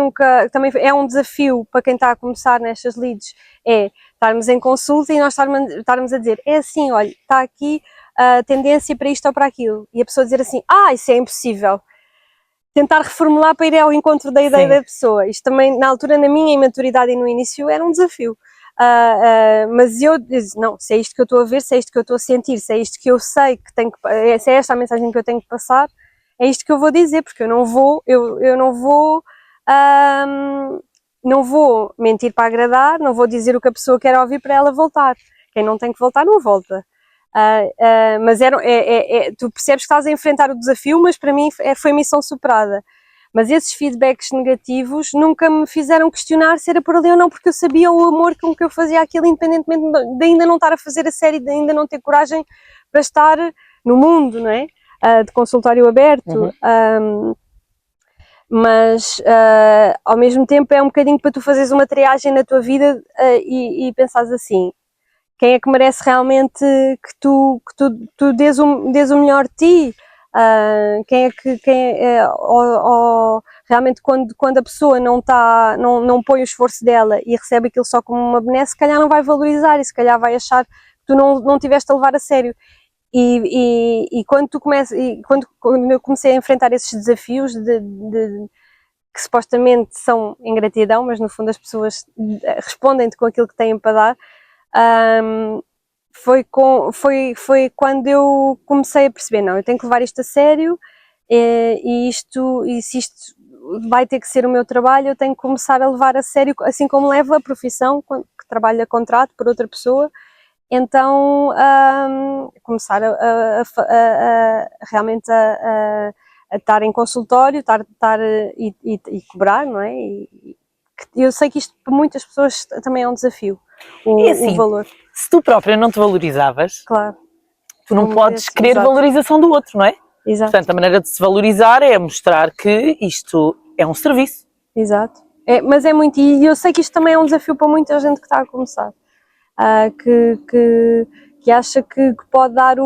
é um desafio para quem está a começar nestas leads, é estarmos em consulta e nós estarmos a dizer, é assim, olha, está aqui a tendência para isto ou para aquilo, e a pessoa dizer assim, isso é impossível. Tentar reformular para ir ao encontro da ideia da pessoa. Isto também, na altura, na minha imaturidade e no início, era um desafio. Mas eu disse, não, se é isto que eu estou a ver, se é isto que eu estou a sentir, se é isto que eu sei que tenho que, se é esta a mensagem que eu tenho que passar, é isto que eu vou dizer, porque eu não vou mentir para agradar, não vou dizer o que a pessoa quer ouvir para ela voltar. Quem não tem que voltar, não volta. Mas tu percebes que estás a enfrentar o desafio, mas para mim foi missão superada. Mas esses feedbacks negativos nunca me fizeram questionar se era por ali ou não, porque eu sabia o amor com que eu fazia aquilo, independentemente de ainda não estar a fazer a série, de ainda não ter coragem para estar no mundo, não é? De consultório aberto. Mas ao mesmo tempo é um bocadinho para tu fazeres uma triagem na tua vida e pensares assim, quem é que merece realmente que tu dês o melhor de ti? Realmente quando a pessoa não põe o esforço dela e recebe aquilo só como uma benesse, se calhar não vai valorizar e se calhar vai achar que tu não tiveste a levar a sério. E quando eu comecei a enfrentar esses desafios que supostamente são ingratidão, mas no fundo as pessoas respondem-te com aquilo que têm para dar, foi quando eu comecei a perceber, não, eu tenho que levar isto a sério e se isto vai ter que ser o meu trabalho, eu tenho que começar a levar a sério, assim como levo a profissão, que trabalho a contrato por outra pessoa. Então começar realmente a estar em consultório, e cobrar, não é? Eu sei que isto para muitas pessoas também é um desafio, o valor. Se tu própria não te valorizavas, claro, tu não podes querer valorização do outro, não é? Exato. Portanto, a maneira de se valorizar é mostrar que isto é um serviço. Exato. Mas é muito, e eu sei que isto também é um desafio para muita gente que está a começar. Que acha que pode dar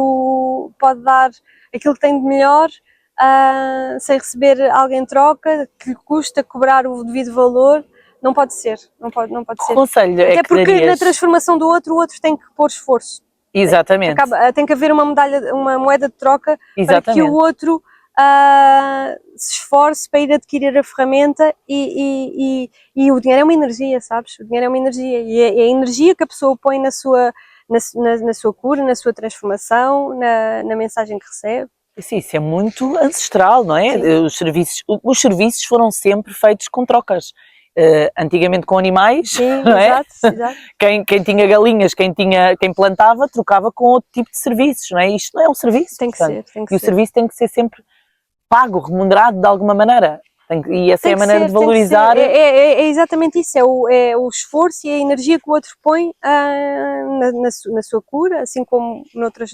aquilo que tem de melhor sem receber algo em troca, que lhe custa cobrar o devido valor. Não pode ser, não pode ser. Conselho até porque na transformação do outro, o outro tem que pôr esforço. Exatamente. Tem que haver uma moeda de troca. Exatamente. Para que o outro se esforce para ir adquirir a ferramenta e o dinheiro é uma energia, sabes? O dinheiro é uma energia e é a energia que a pessoa põe na sua cura, na sua transformação, na mensagem que recebe. Sim, isso é muito ancestral, não é? Os serviços foram sempre feitos com trocas. Antigamente com animais, sim, não é? Exato. Quem tinha galinhas, quem plantava, trocava com outro tipo de serviços, não é? Isto não é um serviço. Tem que ser. O serviço tem que ser sempre pago, remunerado de alguma maneira. E essa é a maneira de valorizar. É exatamente isso, é o esforço e a energia que o outro põe na sua cura, assim como noutras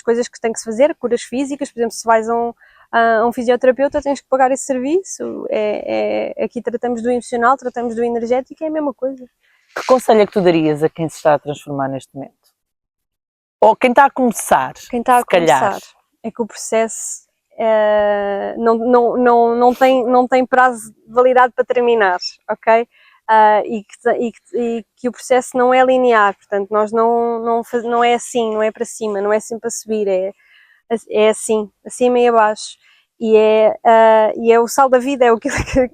coisas que tem que se fazer, curas físicas. Por exemplo, se vais a um fisioterapeuta, tens que pagar esse serviço. Aqui tratamos do emocional, tratamos do energético, é a mesma coisa. Que conselho é que tu darias a quem se está a transformar neste momento? Ou quem está a começar? Quem está a começar é que o processo não tem prazo de validade para terminar, ok? E que o processo não é linear, portanto, nós não é assim, não é para cima, não é assim para subir, é assim, acima e abaixo. E é o sal da vida, é o que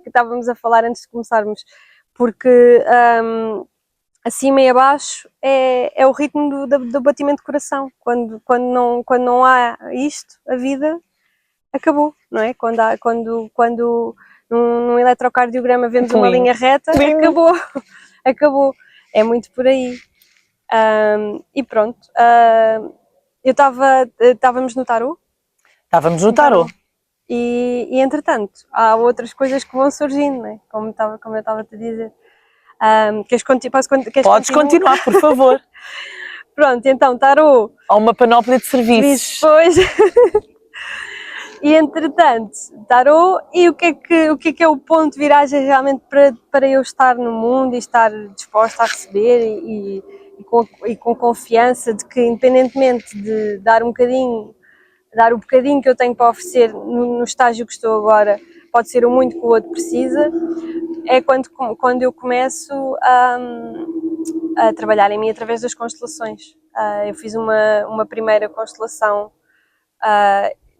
estávamos a falar antes de começarmos, porque acima e abaixo é o ritmo do batimento de coração. Quando não há isto, a vida acabou, não é? Quando num eletrocardiograma vemos uma linha reta, acabou. É muito por aí. E pronto. Estávamos no tarô? Estávamos no tarot. E entretanto, há outras coisas que vão surgindo, né? Como eu estava a te dizer. Podes continuar, por favor. Pronto, então, tarot. Há uma panóplia de serviços. Depois. E entretanto, tarot, e o que é o ponto de viragem realmente para eu estar no mundo e estar disposta a receber e com confiança de que, independentemente de dar o bocadinho que eu tenho para oferecer no estágio que estou agora, pode ser o muito que o outro precisa, é quando eu começo a trabalhar em mim através das constelações. Eu fiz uma primeira constelação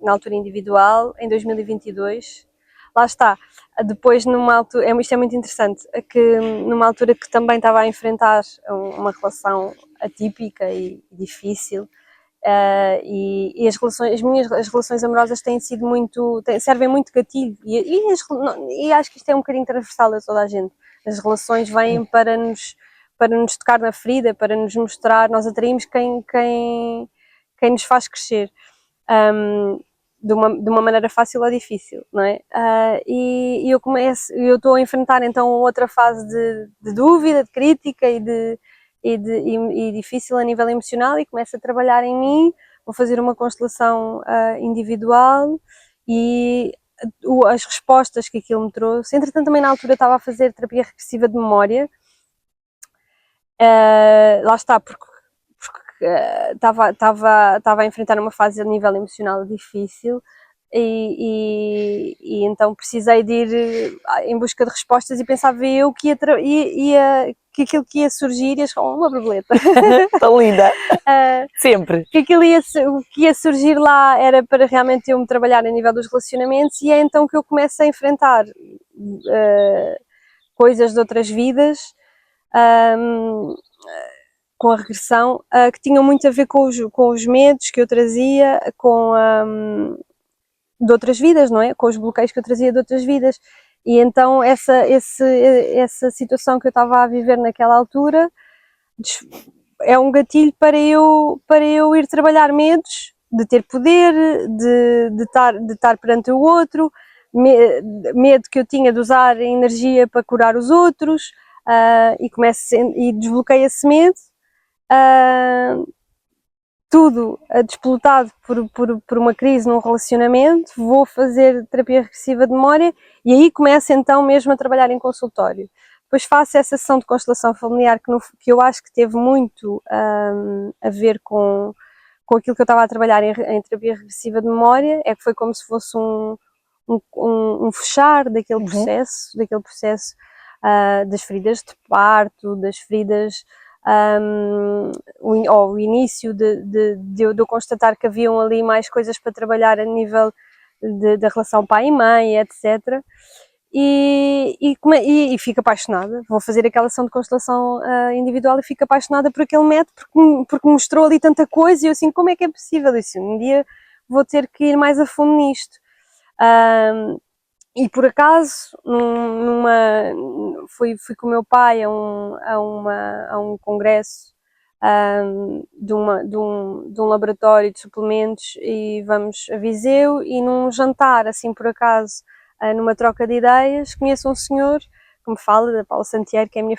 na altura individual, em 2022. Lá está, depois numa altura, isto é muito interessante, que numa altura que também estava a enfrentar uma relação atípica e difícil, e as minhas relações amorosas têm sido servem muito gatilho, e acho que isto é um bocadinho transversal a toda a gente. As relações vêm para nos tocar na ferida, para nos mostrar, nós atraímos quem nos faz crescer. De uma maneira fácil ou difícil, não é? E eu estou a enfrentar então outra fase de dúvida, de crítica e difícil a nível emocional, e começo a trabalhar em mim. Vou fazer uma constelação individual e as respostas que aquilo me trouxe. Entretanto, também na altura estava a fazer terapia regressiva de memória. Lá está, porque estava a enfrentar uma fase a nível emocional difícil e então precisei de ir em busca de respostas, e pensava eu que que aquilo que ia surgir, uma borboleta. Está linda. Sempre. Que o que ia surgir lá era para realmente eu me trabalhar a nível dos relacionamentos, e é então que eu começo a enfrentar coisas de outras vidas, com a regressão, que tinham muito a ver com os medos que eu trazia de outras vidas, não é? Com os bloqueios que eu trazia de outras vidas. E então essa situação que eu estava a viver naquela altura é um gatilho para eu ir trabalhar medos de ter poder, de estar perante o outro, medo que eu tinha de usar a energia para curar os outros, e desbloqueei esse medo. Tudo desplotado por uma crise num relacionamento. Vou fazer terapia regressiva de memória e aí começo então mesmo a trabalhar em consultório. Depois faço essa sessão de constelação familiar que eu acho que teve muito a ver com aquilo que eu estava a trabalhar em terapia regressiva de memória. É que foi como se fosse um fechar daquele processo, das feridas de parto, das feridas, o início de eu constatar que haviam ali mais coisas para trabalhar a nível da relação pai e mãe, etc. E fico apaixonada. Vou fazer aquela sessão de constelação individual e fico apaixonada por aquele método, porque mostrou ali tanta coisa, e eu assim, como é que é possível? Eu disse, um dia vou ter que ir mais a fundo nisto. E por acaso, fui com o meu pai a um congresso de um laboratório de suplementos, e vamos a Viseu, e num jantar, assim por acaso, numa troca de ideias, conheço um senhor que me fala da Paula Santiago, que é a minha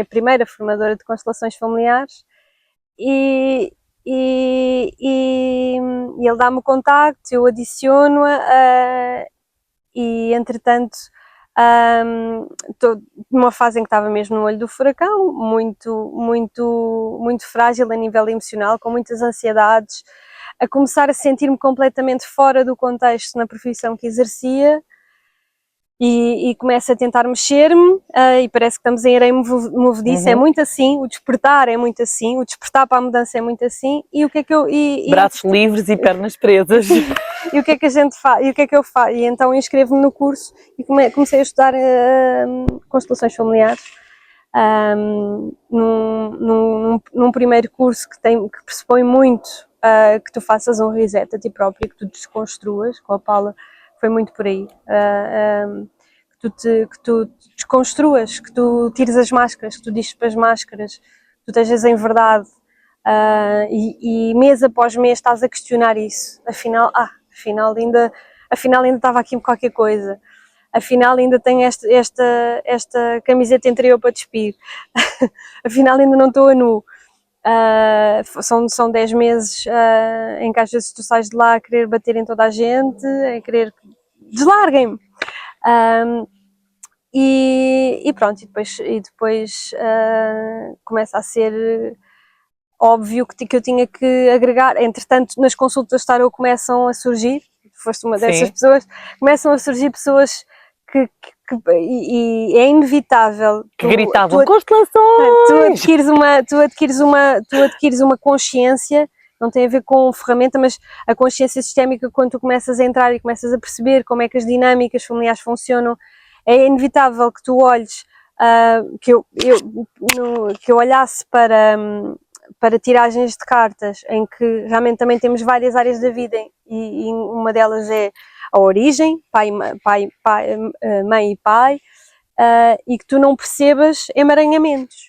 primeira formadora de constelações familiares, e ele dá-me o contacto, eu adiciono-a, e entretanto estou numa fase em que estava mesmo no olho do furacão, muito frágil a nível emocional, com muitas ansiedades, a começar a sentir-me completamente fora do contexto na profissão que exercia, e começo a tentar mexer-me, e parece que estamos em areia movediça. É muito assim, o despertar é muito assim, o despertar para a mudança é muito assim. E o que é que eu... Braços livres e pernas presas. E o que é que a gente faz? E o que é que eu faço? E então inscrevo-me no curso e comecei a estudar constelações familiares, num primeiro curso que pressupõe muito que tu faças um reset a ti próprio, que tu desconstruas. Com a Paula foi muito por aí, que tu desconstruas, que tu tires as máscaras, que tu dispas as máscaras, que tu estejas em verdade, e mês após mês estás a questionar isso. Afinal afinal ainda estava aqui qualquer coisa, afinal ainda tenho esta camiseta interior para despir, afinal ainda não estou a nu. São 10 meses em que às vezes tu sais de lá a querer bater em toda a gente, a querer deslarguem-me. E pronto, e depois começa a ser óbvio que eu tinha que agregar. Entretanto, nas consultas de tarot começam a surgir, foste uma dessas pessoas, começam a surgir pessoas e é inevitável que gritavam constelações! Tu adquires uma consciência, não tem a ver com ferramenta, mas a consciência sistémica, quando tu começas a entrar e começas a perceber como é que as dinâmicas familiares funcionam, é inevitável que tu olhes, que eu olhasse para tiragens de cartas, em que realmente também temos várias áreas da vida e uma delas é a origem, mãe e pai, e que tu não percebas emaranhamentos,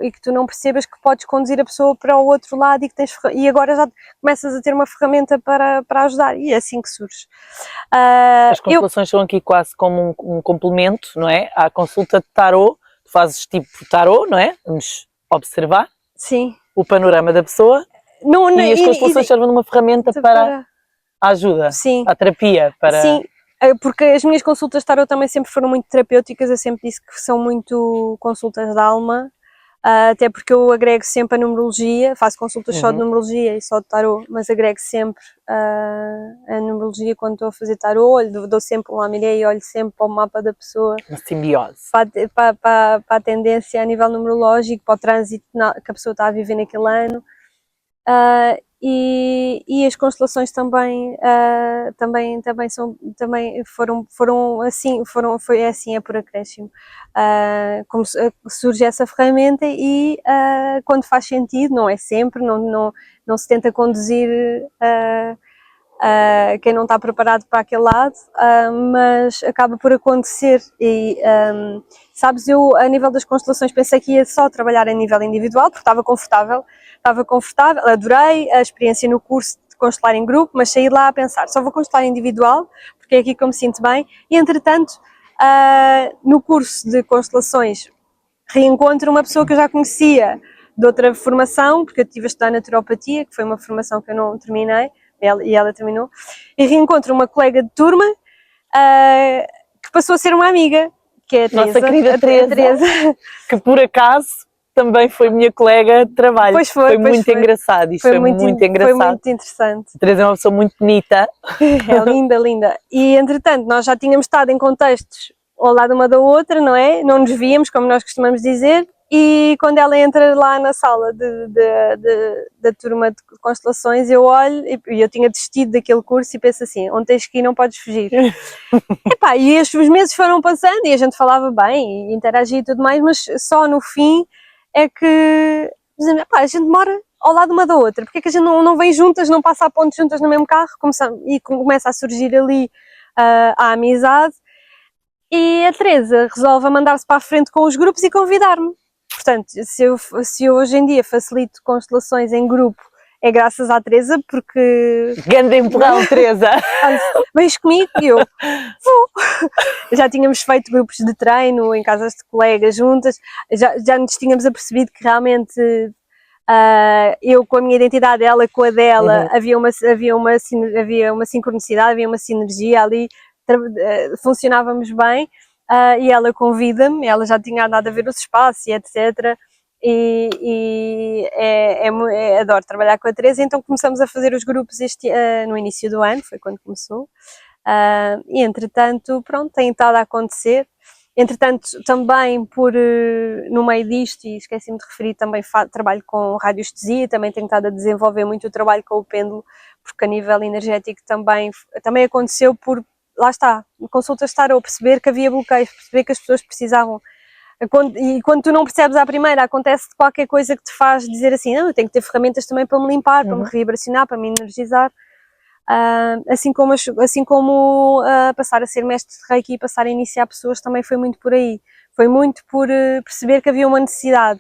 e que tu não percebas que podes conduzir a pessoa para o outro lado e agora já começas a ter uma ferramenta para ajudar, e é assim que surge. As constelações são aqui quase como um complemento, não é? À consulta de tarot, tu fazes tipo tarot, não é? Vamos observar. Sim. O panorama da pessoa e as constelações servem de uma ferramenta para a ajuda, sim, a terapia. Sim, porque as minhas consultas de tarot também sempre foram muito terapêuticas, eu sempre disse que são muito consultas de alma, até porque eu agrego sempre a numerologia, faço consultas só de numerologia e só de tarot, mas agrego sempre a numerologia quando estou a fazer tarot, dou sempre um lamiré e olho sempre para o mapa da pessoa. Uma simbiose. Para a tendência a nível numerológico, para o trânsito que a pessoa está a viver naquele ano. E as constelações também foram assim, foi assim, é por acréscimo. Como surge essa ferramenta e quando faz sentido, não é sempre, não se tenta conduzir quem não está preparado para aquele lado, mas acaba por acontecer e sabes, eu a nível das constelações pensei que ia só trabalhar a nível individual, porque estava confortável, adorei a experiência no curso de constelar em grupo, mas saí lá a pensar, só vou constelar individual, porque é aqui que eu me sinto bem, e entretanto no curso de constelações reencontro uma pessoa que eu já conhecia de outra formação, porque eu estive a estudar naturopatia, que foi uma formação que eu não terminei, e ela terminou, e reencontro uma colega de turma que passou a ser uma amiga, que é a Teresa. Nossa querida Teresa, que por acaso também foi minha colega de trabalho. Pois foi muito engraçado, isto foi muito engraçado. Foi muito interessante. A Teresa é uma pessoa muito bonita. É linda, linda. E entretanto, nós já tínhamos estado em contextos ao lado uma da outra, não é? Não nos víamos, como nós costumamos dizer, e quando ela entra lá na sala da turma de constelações, eu olho, e eu tinha desistido daquele curso e penso assim, onde tens que ir não podes fugir. Epá, e os meses foram passando e a gente falava bem e interagia e tudo mais, mas só no fim é que dizemos, epá, a gente mora ao lado uma da outra, porque é que a gente não vem juntas, não passa a ponte juntas no mesmo carro, e começa a surgir ali a amizade, e a Teresa resolve mandar-se para a frente com os grupos e convidar-me. Portanto, se eu hoje em dia facilito constelações em grupo, é graças à Teresa, porque... Grande empurrão, Teresa! Vens comigo? E eu vou! Já tínhamos feito grupos de treino em casas de colegas juntas, já nos tínhamos apercebido que realmente eu com a minha identidade, ela com a dela, havia uma sincronicidade, havia uma sinergia ali, funcionávamos bem. E ela convida-me, ela já tinha andado a ver os espaços e etc. Adoro trabalhar com a Teresa, então começamos a fazer os grupos no início do ano, foi quando começou. E entretanto, pronto, tem estado a acontecer. Entretanto, também no meio disto, e esqueci-me de referir, também trabalho com radioestesia, também tenho estado a desenvolver muito o trabalho com o pêndulo, porque a nível energético também aconteceu lá está, consultas estar a perceber que havia bloqueios, perceber que as pessoas precisavam. E quando tu não percebes à primeira, acontece qualquer coisa que te faz dizer assim, não, eu tenho que ter ferramentas também para me limpar, para me revibracionar, para me energizar. Assim como passar a ser mestre de Reiki e passar a iniciar pessoas também foi muito por aí. Foi muito por perceber que havia uma necessidade.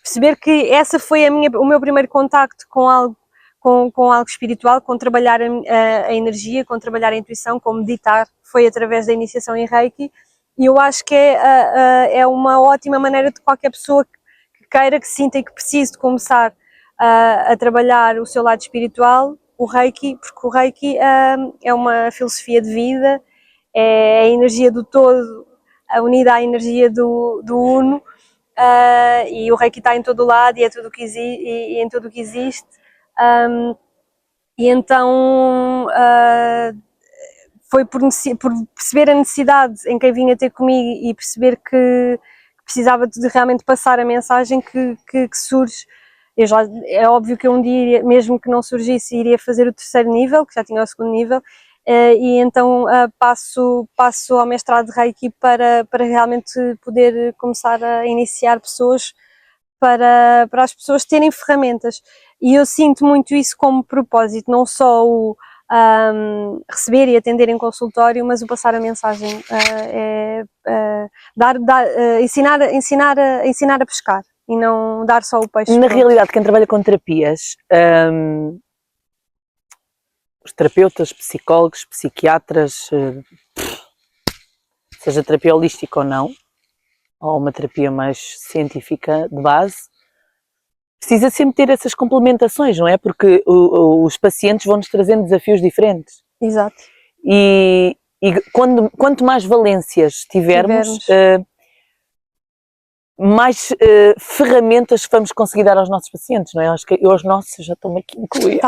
Perceber que essa foi o meu primeiro contacto com algo com algo espiritual, com trabalhar a energia, com trabalhar a intuição, com meditar, foi através da iniciação em Reiki, e eu acho que é uma ótima maneira de qualquer pessoa que queira, que sinta e que precise de começar a trabalhar o seu lado espiritual, o Reiki, porque o Reiki é uma filosofia de vida, é a energia do todo, unida à energia do Uno, e o Reiki está em todo o lado e é tudo que e em tudo o que existe. E então foi por perceber a necessidade em quem vinha ter comigo e perceber que precisava de realmente passar a mensagem que surge. É óbvio que eu um dia, mesmo que não surgisse, iria fazer o terceiro nível, que já tinha o segundo nível, e então passo ao mestrado de Reiki para realmente poder começar a iniciar pessoas, para as pessoas terem ferramentas. E eu sinto muito isso como propósito, não só o receber e atender em consultório, mas o passar a mensagem, ensinar a pescar e não dar só o peixe. Na realidade, quem trabalha com terapias, os terapeutas, psicólogos, psiquiatras, seja terapia holística ou não, ou uma terapia mais científica de base, precisa sempre ter essas complementações, não é? Porque os pacientes vão-nos trazendo desafios diferentes. Exato. E quanto mais valências tivermos, mais ferramentas vamos conseguir dar aos nossos pacientes, não é? Acho que eu aos nossos já estão aqui incluídos.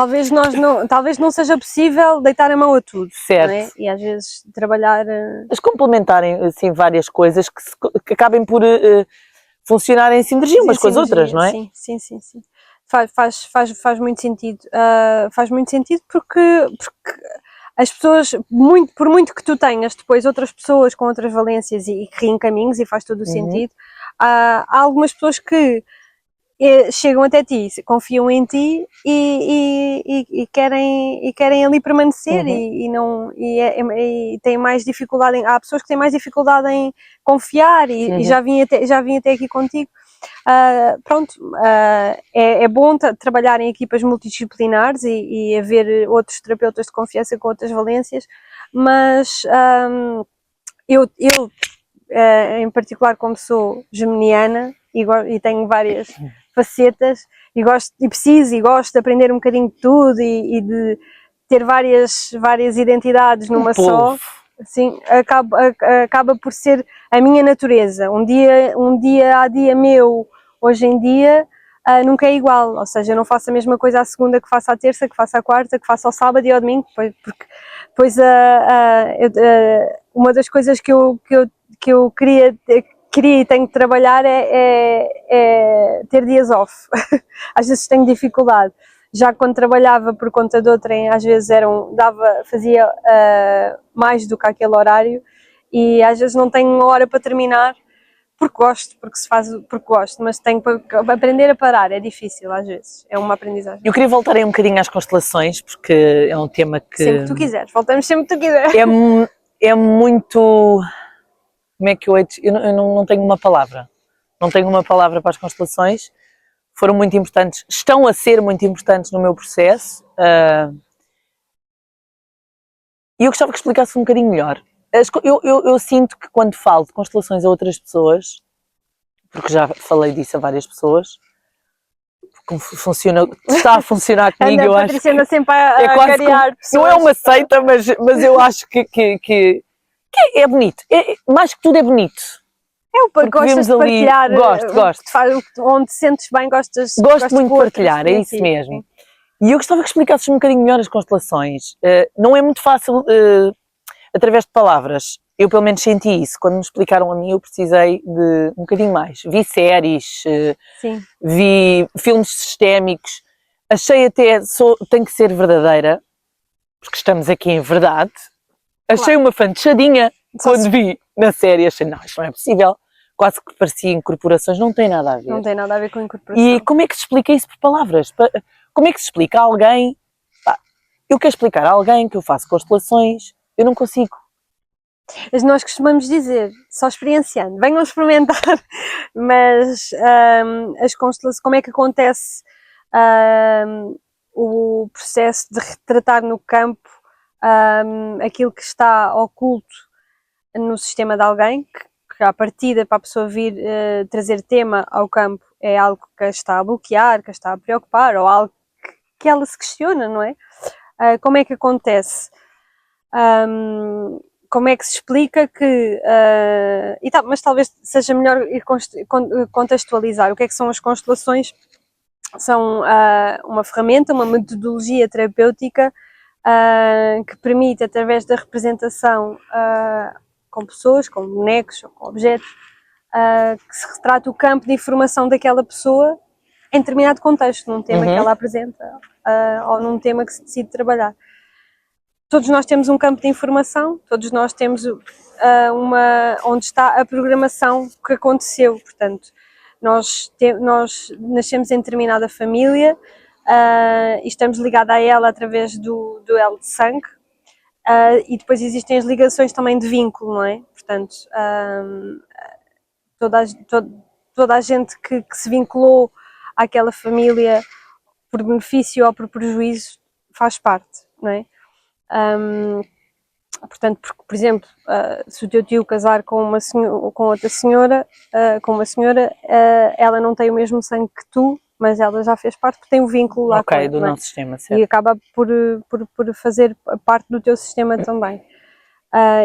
Talvez não seja possível deitar a mão a tudo, certo? Não é? E às vezes trabalhar... Mas complementarem assim várias coisas que acabem por funcionarem em sinergia umas com as outras, não é? Sim. Faz muito sentido. Faz muito sentido porque as pessoas, por muito que tu tenhas depois outras pessoas com outras valências e que reencaminhos, e faz todo o sentido, há algumas pessoas que chegam até ti, confiam em ti e querem ali permanecer e têm mais dificuldade há pessoas que têm mais dificuldade em confiar e já vim até aqui contigo. É bom trabalhar em equipas multidisciplinares e haver outros terapeutas de confiança com outras valências, mas eu em particular, como sou geminiana e tenho várias facetas e gosto de aprender um bocadinho de tudo e de ter várias identidades numa só, assim, acaba por ser a minha natureza. Um dia a dia meu, hoje em dia, nunca é igual, ou seja, eu não faço a mesma coisa à segunda que faço à terça, que faço à quarta, que faço ao sábado e ao domingo, porque depois uma das coisas que eu queria e tenho de trabalhar é ter dias off. Às vezes tenho dificuldade. Já quando trabalhava por conta de outrem, às vezes fazia mais do que aquele horário e às vezes não tenho uma hora para terminar porque gosto, mas tenho para aprender a parar, é difícil às vezes, é uma aprendizagem. Eu queria voltar aí um bocadinho às constelações, porque é um tema que... Sempre que tu quiseres, voltamos sempre que tu quiseres. É muito... Como é que eu não tenho uma palavra. Não tenho uma palavra para as constelações. Foram muito importantes, estão a ser muito importantes no meu processo. E eu gostava que explicasse um bocadinho melhor. Eu sinto que quando falo de constelações a outras pessoas, porque já falei disso a várias pessoas, como está a funcionar comigo, eu acho que sempre a quase não é uma seita, mas eu acho que é bonito. Mais que tudo é bonito. Gostas de partilhar. Gosto. Onde te sentes bem, gostas. Gosto muito de partilhar, é isso mesmo. E eu gostava que explicasses um bocadinho melhor as constelações. Não é muito fácil, através de palavras. Eu pelo menos senti isso. Quando me explicaram a mim, eu precisei de um bocadinho mais. Vi séries, vi filmes sistémicos. Achei até, tem que ser verdadeira, porque estamos aqui em verdade. Achei uma fantochadinha quando vi na série. Achei, não, isto não é possível. Quase que parecia incorporações, não tem nada a ver. Não tem nada a ver com incorporação. E como é que se explica isso por palavras? Como é que se explica a alguém? Eu quero explicar a alguém que eu faço constelações, eu não consigo. Mas nós costumamos dizer, só experienciando, venham experimentar, mas as constelações, como é que acontece o processo de retratar no campo aquilo que está oculto no sistema de alguém, que à partida para a pessoa vir trazer tema ao campo é algo que a está a bloquear, que a está a preocupar, ou algo que ela se questiona, não é? Como é que acontece? Como é que se explica que... mas talvez seja melhor ir contextualizar. O que é que são as constelações? São uma ferramenta, uma metodologia terapêutica que permite, através da representação com pessoas, com bonecos ou com objetos, que se retrata o campo de informação daquela pessoa em determinado contexto, num tema que ela apresenta ou num tema que se decide trabalhar. Todos nós temos um campo de informação, todos nós temos onde está a programação que aconteceu, portanto, nós nascemos em determinada família e estamos ligados a ela através do elo de sangue e depois existem as ligações também de vínculo, não é? Portanto, toda a gente que se vinculou àquela família por benefício ou por prejuízo faz parte, não é? Portanto, porque, por exemplo, se o teu tio casar com uma senhora, ela não tem o mesmo sangue que tu, mas ela já fez parte porque tem um vínculo lá com ele, do nosso sistema, certo. E acaba por fazer parte do teu sistema também.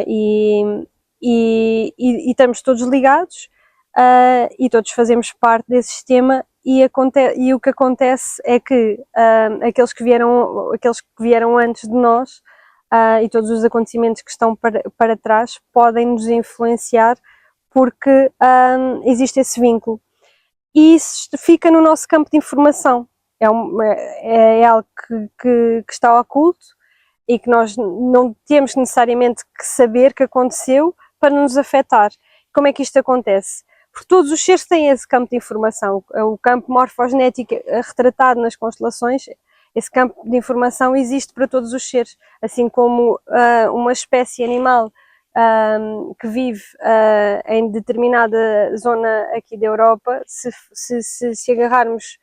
E estamos todos ligados e todos fazemos parte desse sistema e o que acontece é que aqueles que vieram antes de nós e todos os acontecimentos que estão para trás podem nos influenciar porque existe esse vínculo. E isso fica no nosso campo de informação. É algo que está oculto e que nós não temos necessariamente que saber que aconteceu para nos afetar. Como é que isto acontece? Porque todos os seres têm esse campo de informação. O campo morfogenético retratado nas constelações, esse campo de informação existe para todos os seres, assim como uma espécie animal que vive em determinada zona aqui da Europa, se agarrarmos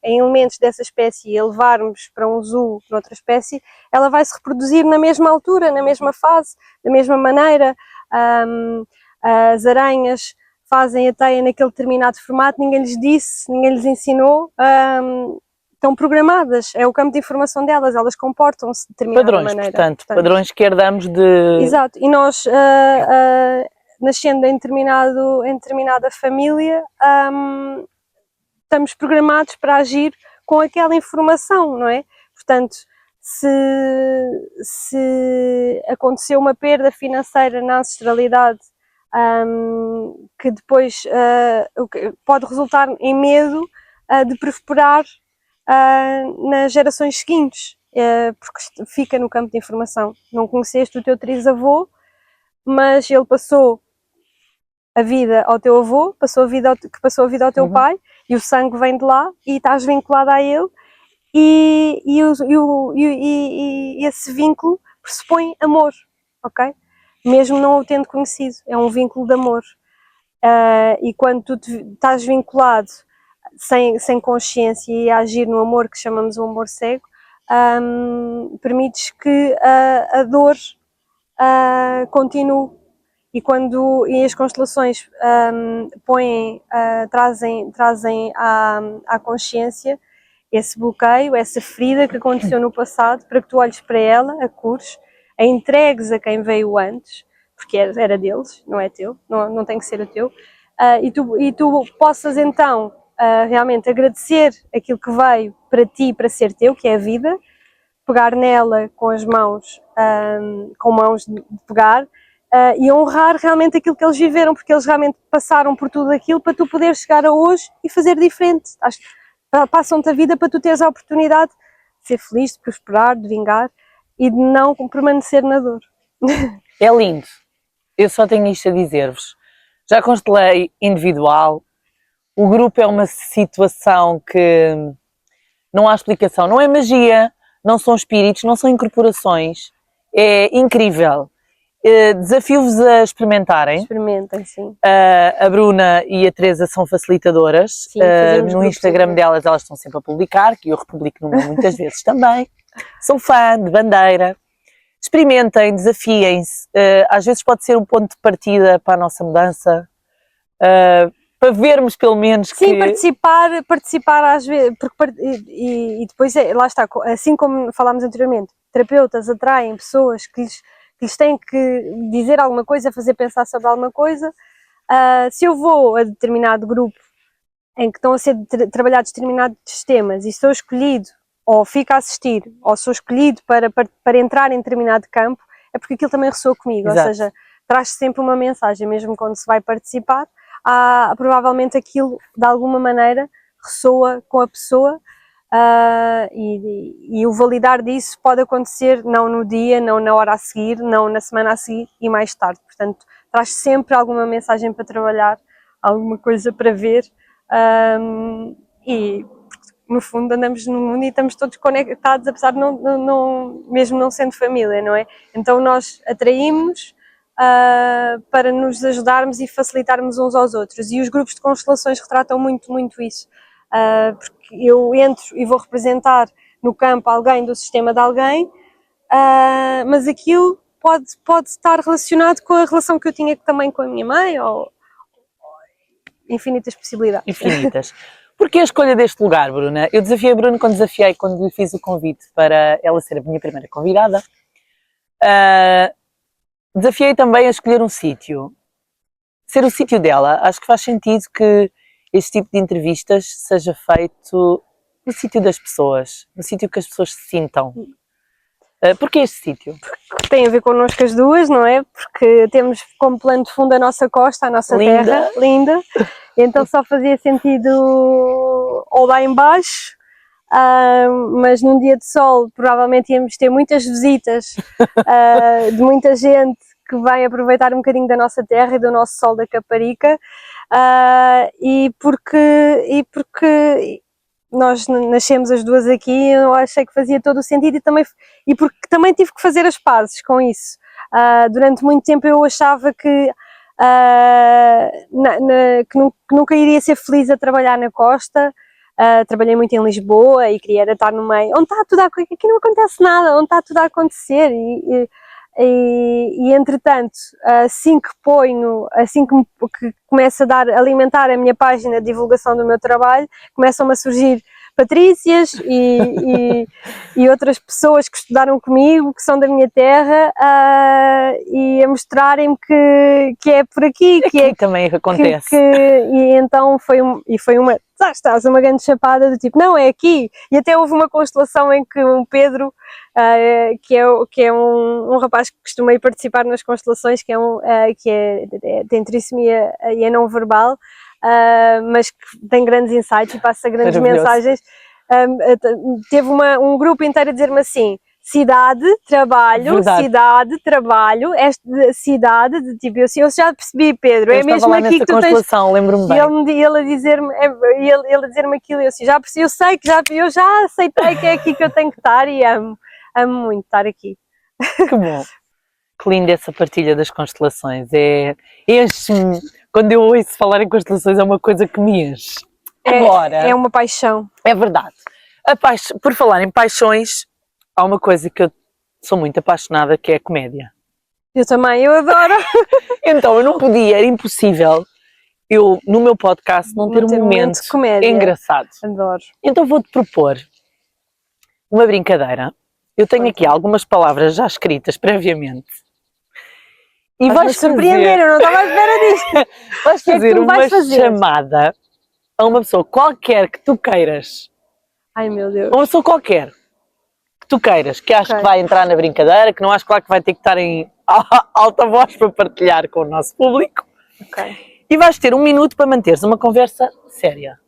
em elementos dessa espécie e levarmos para um zoo de outra espécie, ela vai se reproduzir na mesma altura, na mesma fase, da mesma maneira. As aranhas fazem a teia naquele determinado formato, ninguém lhes disse, ninguém lhes ensinou, estão programadas, é o campo de informação delas, elas comportam-se de determinada maneira. Portanto, padrões que herdamos de... Exato, e nós, nascendo em determinada família, estamos programados para agir com aquela informação, não é? Portanto, se aconteceu uma perda financeira na ancestralidade, que depois pode resultar em medo de prosperar nas gerações seguintes, porque fica no campo de informação. Não conheceste o teu trisavô, mas ele passou a vida ao teu avô, passou a vida ao teu pai, e o sangue vem de lá e estás vinculado a ele, e esse vínculo pressupõe amor, ok? Mesmo não o tendo conhecido, é um vínculo de amor. E quando tu estás vinculado sem consciência e a agir no amor que chamamos o amor cego, permites que a dor continue. E as constelações trazem à consciência esse bloqueio, essa ferida que aconteceu no passado, para que tu olhes para ela, a cures, a entregues a quem veio antes, porque era deles, não é teu, não tem que ser o teu, e tu possas então realmente agradecer aquilo que veio para ti, para ser teu, que é a vida, pegar nela com as mãos, com mãos de pegar, e honrar realmente aquilo que eles viveram, porque eles realmente passaram por tudo aquilo para tu poderes chegar a hoje e fazer diferente. Passam-te a vida para tu teres a oportunidade de ser feliz, de prosperar, de vingar e de não permanecer na dor. É lindo. Eu só tenho isto a dizer-vos. Já constelei individual. O grupo é uma situação que não há explicação. Não é magia, não são espíritos, não são incorporações. É incrível. Desafio-vos a experimentarem. Experimentem, sim. A Bruna e a Teresa são facilitadoras. Sim, fazemos No grupos Instagram também. delas elas estão sempre a publicar, que eu republico no meu muitas vezes também. Sou fã de bandeira. Experimentem, desafiem-se. Às vezes pode ser um ponto de partida para a nossa mudança. Para vermos pelo menos Sim, que... participar às vezes, e depois, lá está, assim como falámos anteriormente, terapeutas atraem pessoas que lhes têm que dizer alguma coisa, fazer pensar sobre alguma coisa. Se eu vou a determinado grupo em que estão a ser trabalhados determinados temas e sou escolhido, ou fico a assistir, ou sou escolhido para entrar em determinado campo, é porque aquilo também ressoa comigo, Exato. ou seja, traz sempre uma mensagem, mesmo quando se vai participar, provavelmente aquilo de alguma maneira ressoa com a pessoa. E o validar disso pode acontecer não no dia, não na hora a seguir, não na semana a seguir e mais tarde. Portanto, traz sempre alguma mensagem para trabalhar, alguma coisa para ver, e no fundo andamos no mundo e estamos todos conectados, apesar de mesmo não sendo família, não é? Então nós atraímos para nos ajudarmos e facilitarmos uns aos outros, e os grupos de constelações retratam muito, muito isso. Porque eu entro e vou representar no campo alguém do sistema de alguém, mas aquilo pode estar relacionado com a relação que eu tinha também com a minha mãe, ou infinitas possibilidades. Infinitas. Porquê a escolha deste lugar, Bruna? Eu desafiei a Bruna quando lhe fiz o convite para ela ser a minha primeira convidada. Desafiei também a escolher um sítio. Ser o sítio dela. Acho que faz sentido que este tipo de entrevistas seja feito no sítio das pessoas, no sítio que as pessoas se sintam. Porquê este sítio? Tem a ver connosco as duas, não é? Porque temos como plano de fundo a nossa costa, a nossa Linda. terra, linda, então só fazia sentido ou lá em baixo, mas num dia de sol provavelmente íamos ter muitas visitas de muita gente que vem aproveitar um bocadinho da nossa terra e do nosso sol da Caparica, e porque nós nascemos as duas aqui, eu achei que fazia todo o sentido, e porque também tive que fazer as pazes com isso. Durante muito tempo eu achava que nunca iria ser feliz a trabalhar na costa. Trabalhei muito em Lisboa e queria estar no meio, onde está tudo aqui não acontece nada, onde está tudo a acontecer, e entretanto, assim que começo a alimentar a minha página de divulgação do meu trabalho, começam-me a surgir Patrícias e outras pessoas que estudaram comigo, que são da minha terra, e a mostrarem-me que é por aqui, que é também acontece. e então foi uma grande chapada do tipo, não, é aqui. E até houve uma constelação em que um Pedro, que é um rapaz que costuma ir participar nas constelações, que tem trissomia e é não verbal, mas que tem grandes insights e passa grandes mensagens. Teve um grupo inteiro a dizer-me assim: cidade, trabalho, Verdade. cidade, trabalho, cidade, de tipo, eu já percebi, Pedro, é mesmo aqui que tu tens. Lembro-me bem. E ele a dizer-me aquilo, e eu assim, já percebi, eu sei que eu já aceitei que é aqui que eu tenho que estar, e amo muito estar aqui. Que bom. Que linda essa partilha das constelações. Enche-me. Quando eu ouço falar em constelações é uma coisa que me enche. Agora, é uma paixão. É verdade. Por falar em paixões, há uma coisa que eu sou muito apaixonada, que é a comédia. Eu também, eu adoro. Então, eu não podia, era impossível eu, no meu podcast, não ter um momento de comédia. engraçado. Adoro. Então vou-te propor uma brincadeira. Eu tenho aqui algumas palavras já escritas previamente. E vais surpreender, eu não estava à espera disto. Vais fazer uma chamada a uma pessoa qualquer que tu queiras. Ai, meu Deus. Uma pessoa qualquer que tu queiras, que acho que vai entrar na brincadeira, que não acho claro que vai ter que estar em alta voz para partilhar com o nosso público. E vais ter 1 minuto para manteres uma conversa séria.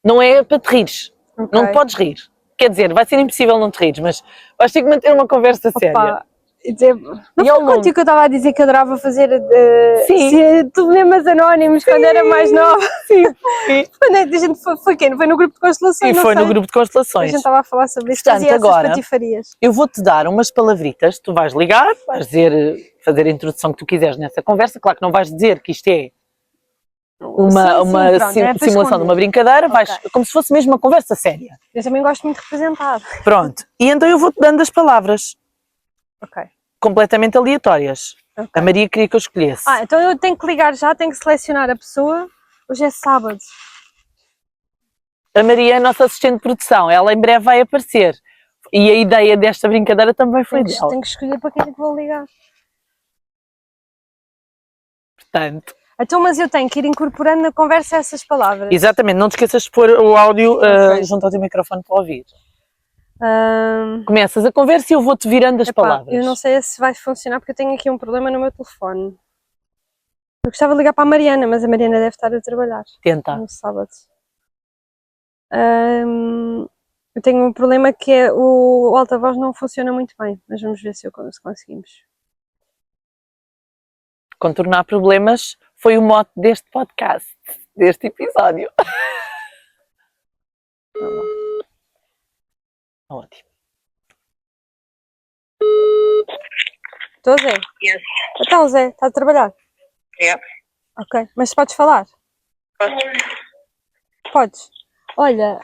Não é para te rires. Não te podes rir. Quer dizer, vai ser impossível não te rires, mas vais ter que manter uma conversa séria. Dizer, não E foi ao longo- contigo que eu estava a dizer que eu adorava fazer Sim. telefonemas anónimos quando era mais nova? Sim, sim. Quando é que a gente foi quê? Foi no grupo de constelações, E não foi sei. no grupo de A constelações. gente estava a falar sobre isso, Portanto, fazia essas agora- patifarias. Eu vou-te dar umas palavritas, tu vais ligar, vais dizer, fazer a introdução que tu quiseres nessa conversa. Claro que não vais dizer que isto é uma Pronto, é para simulação de uma esconder. brincadeira, vais, Ok. como se fosse mesmo uma conversa séria. Eu também gosto muito de representar. Pronto. E então eu vou-te dando as palavras, Ok. completamente aleatórias. Ok. A Maria queria que eu escolhesse. Então eu tenho que ligar já, tenho que selecionar a pessoa. Hoje é sábado. A Maria é a nossa assistente de produção, ela em breve vai aparecer. E a ideia desta brincadeira também foi dela. Tenho que escolher para quem é que vou ligar. Portanto, Então, mas eu tenho que ir incorporando na conversa essas palavras. exatamente, não te esqueças de pôr o áudio Ok. junto ao teu microfone para ouvir. Ahm, Começas a conversa e eu vou-te virando as epá, palavras. eu não sei se vai funcionar porque eu tenho aqui um problema no meu telefone. Eu gostava de ligar para a Mariana, mas a Mariana deve estar a trabalhar Tenta. no sábado. Eu tenho um problema que é o alta-voz não funciona muito bem, mas vamos ver se conseguimos. Contornar problemas foi o mote deste podcast, deste episódio. Ótimo. Estou, Zé? Yes. Então, Zé, está a trabalhar? Yeah. Ok, mas podes falar? Posso? Podes. Olha,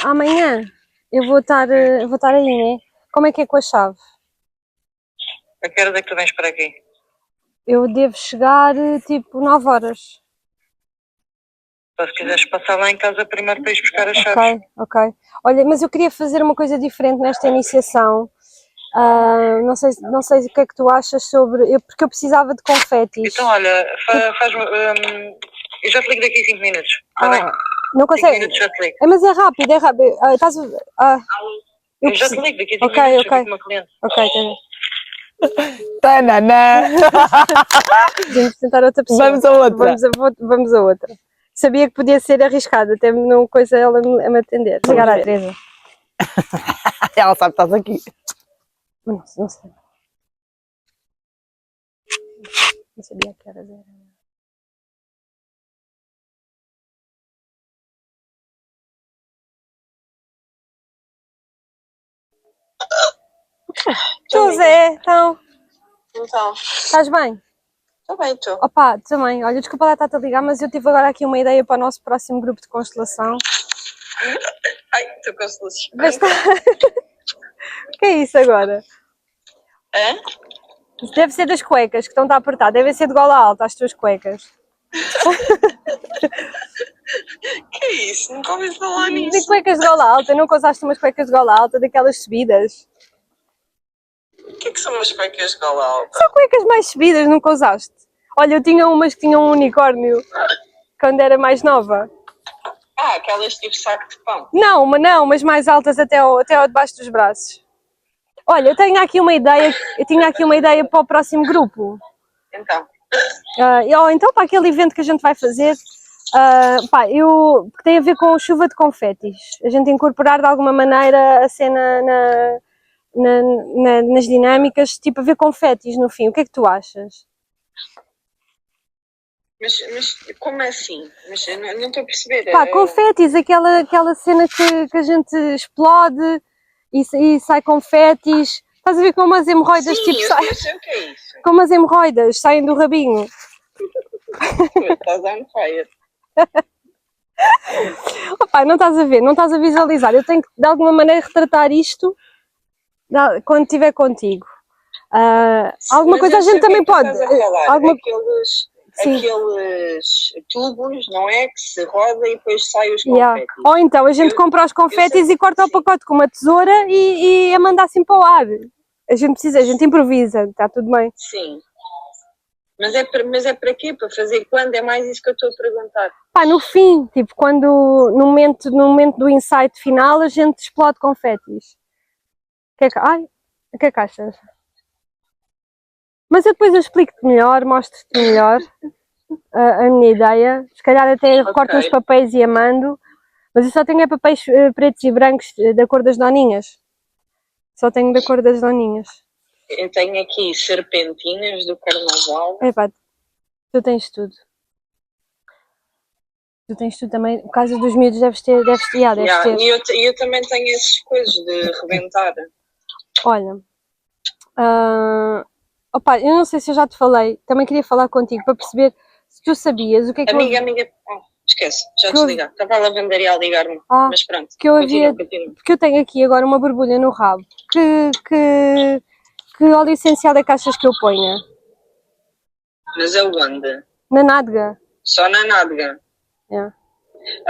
amanhã eu vou estar aí, né? Como é com a chave? A que horas é que tu vens para aqui? Eu devo chegar tipo 9 horas. Só se quiseres passar lá em casa primeiro para ir buscar as chaves. Ok, ok. Olha, mas eu queria fazer uma coisa diferente nesta iniciação. Não sei o que é que tu achas sobre. Porque eu precisava de confetis. Então, olha, faz-me. Eu já te ligo daqui a 5 minutos. Está bem? Não 5 consegue. minutos já te ligo. Mas é rápido, é rápido. Eu já te ligo daqui a 5 Ok, minutos. ok. Eu fico com uma cliente. Ok, tá bem. Tanana! Vamos tentar outra pessoa. Vamos a outra. Vamos a outra. Sabia que podia ser arriscado, até não coisa ela a me atender. Ligar à Teresa. Ela sabe que estás aqui. Não sei. Não sabia que era. José, então, Então, estás bem? está bem, tu. Opa, também. Olha, desculpa lá estar-te a ligar, mas eu tive agora aqui uma ideia para o nosso próximo grupo de constelação. Ai, estou com soluções. Mas está... O que é isso agora? Hã? Isso deve ser das cuecas que estão a apertar. Devem ser de gola alta as tuas cuecas. Que é isso? Nunca ouvi falar De nisso. cuecas de gola alta. Nunca usaste umas cuecas de gola alta, daquelas subidas? O que é que são umas cuecas de gola alta? São cuecas mais subidas, nunca usaste? Olha, eu tinha umas que tinham um unicórnio quando era mais nova. Ah, aquelas tipo saco de pão. Não, mas mais altas até ao debaixo dos braços. Olha, eu tinha aqui uma ideia para o próximo grupo. Então, Ou então para aquele evento que a gente vai fazer, que tem a ver com chuva de confetis. A gente incorporar de alguma maneira a cena nas dinâmicas, tipo a ver confetis no fim. O que é que tu achas? mas como é assim? Mas eu não estou a perceber. Confetis, aquela cena que a gente explode e sai confetis. Estás a ver como as hemorroidas Sim, tipo eu sei o que é isso. como as hemorroidas saem do rabinho. Estás on fire. Opa, não estás a ver, não estás a visualizar. Eu tenho que de alguma maneira retratar isto quando estiver contigo. Alguma Mas coisa a eu sei gente o que também é que tu pode. estás a falar. Alguma... Sim. Aqueles tubos, não é? Que se roda e depois sai os Yeah. confetes. Ou então a gente compra os confetis sei- e corta o sim. pacote com uma tesoura e a manda assim para o ar. A gente improvisa, está tudo bem. Sim. Mas é para quê? Para fazer quando? É mais isso que eu estou a perguntar. No fim, tipo, no momento do insight final, a gente explode confetis. O que é que achas? Mas eu depois explico-te melhor, mostro-te melhor a minha ideia. Se calhar até recorto uns papéis e a mando. Mas eu só tenho papéis pretos e brancos da cor das doninhas. Só tenho da cor das doninhas. Eu tenho aqui serpentinas do carnaval. Epá, tu tens tudo. Tu tens tudo também. Por causa dos miúdos deves ter. Yeah, ter. e eu também tenho essas coisas de rebentar. Olha. Opa, eu não sei se eu já te falei. Também queria falar contigo para perceber se tu sabias o que é que Amiga, esquece, já Que eu- desligar. Estava a lavandaria a ligar-me. Ah, Mas pronto, que eu havia. continua. Porque eu tenho aqui agora uma borbulha no rabo. Que óleo essencial é que achas que eu ponha? Mas aonde? Na nádega. Só na nádega. É.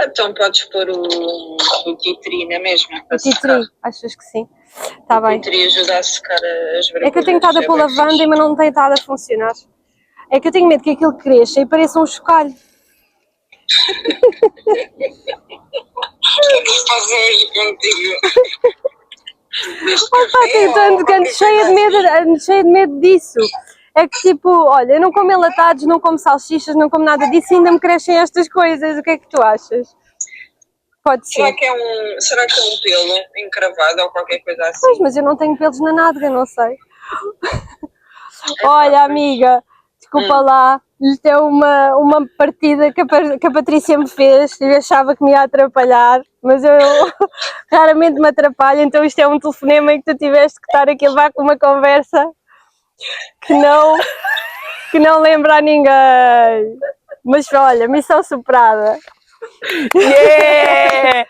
Então podes pôr o tea tree na mesma para O tea secar. tree, achas que sim? Está O bem. tea tree ajuda a secar as É vergonhas. que eu tenho estado a pôr bem lavanda, fixe. mas não tem estado a funcionar. É que eu tenho medo que aquilo cresça e pareça um chocalho. O que é que se passa hoje contigo? Opa, ando cheia de medo disso. É que tipo, olha, eu não como enlatados, não como salsichas, não como nada disso e ainda me crescem estas coisas. O que é que tu achas? Pode ser. Será que é um pelo encravado ou qualquer coisa assim? Pois, mas eu não tenho pelos na nádega, não sei. Olha, amiga, desculpa lá. Isto é uma partida que a Patrícia me fez e eu achava que me ia atrapalhar, mas eu raramente me atrapalho, então isto é um telefonema em que tu tiveste que estar aqui a levar com uma conversa que não lembra a ninguém. Mas olha, missão superada. Yeah!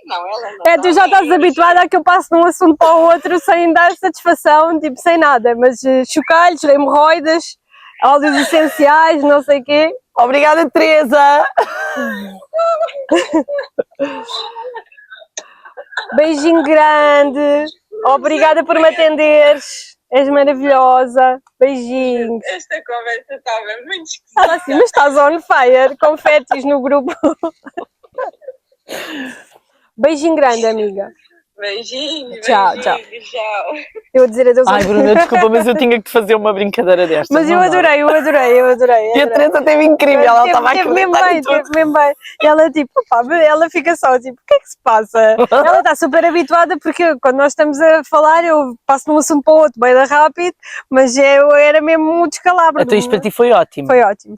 Não, ela não. É, tu já estás habituada a que eu passe de um assunto para o outro sem dar satisfação, tipo, sem nada, mas chocalhos, hemorroidas, óleos essenciais, não sei o quê. Obrigada, Teresa! Beijinho grande, obrigada por me atenderes, és maravilhosa, beijinhos. Esta conversa estava muito esquisita. Ela assim, mas estás on fire, confetes no grupo. Beijinho grande, amiga. Beijinho, Tchau, tchau. Eu vou dizer adeus. Ai, Bruna, desculpa, mas eu tinha que te fazer uma brincadeira destas. Mas eu não dá. adorei. E a Teresa teve incrível, ela estava a acreditar em tudo. Teve mesmo bem. E ela tipo, opá, ela fica só tipo, o que é que se passa? Ela está super habituada porque quando nós estamos a falar eu passo de um assunto para o outro bem rápido, mas eu era mesmo um descalabro. Então isto para ti foi ótimo. Foi ótimo.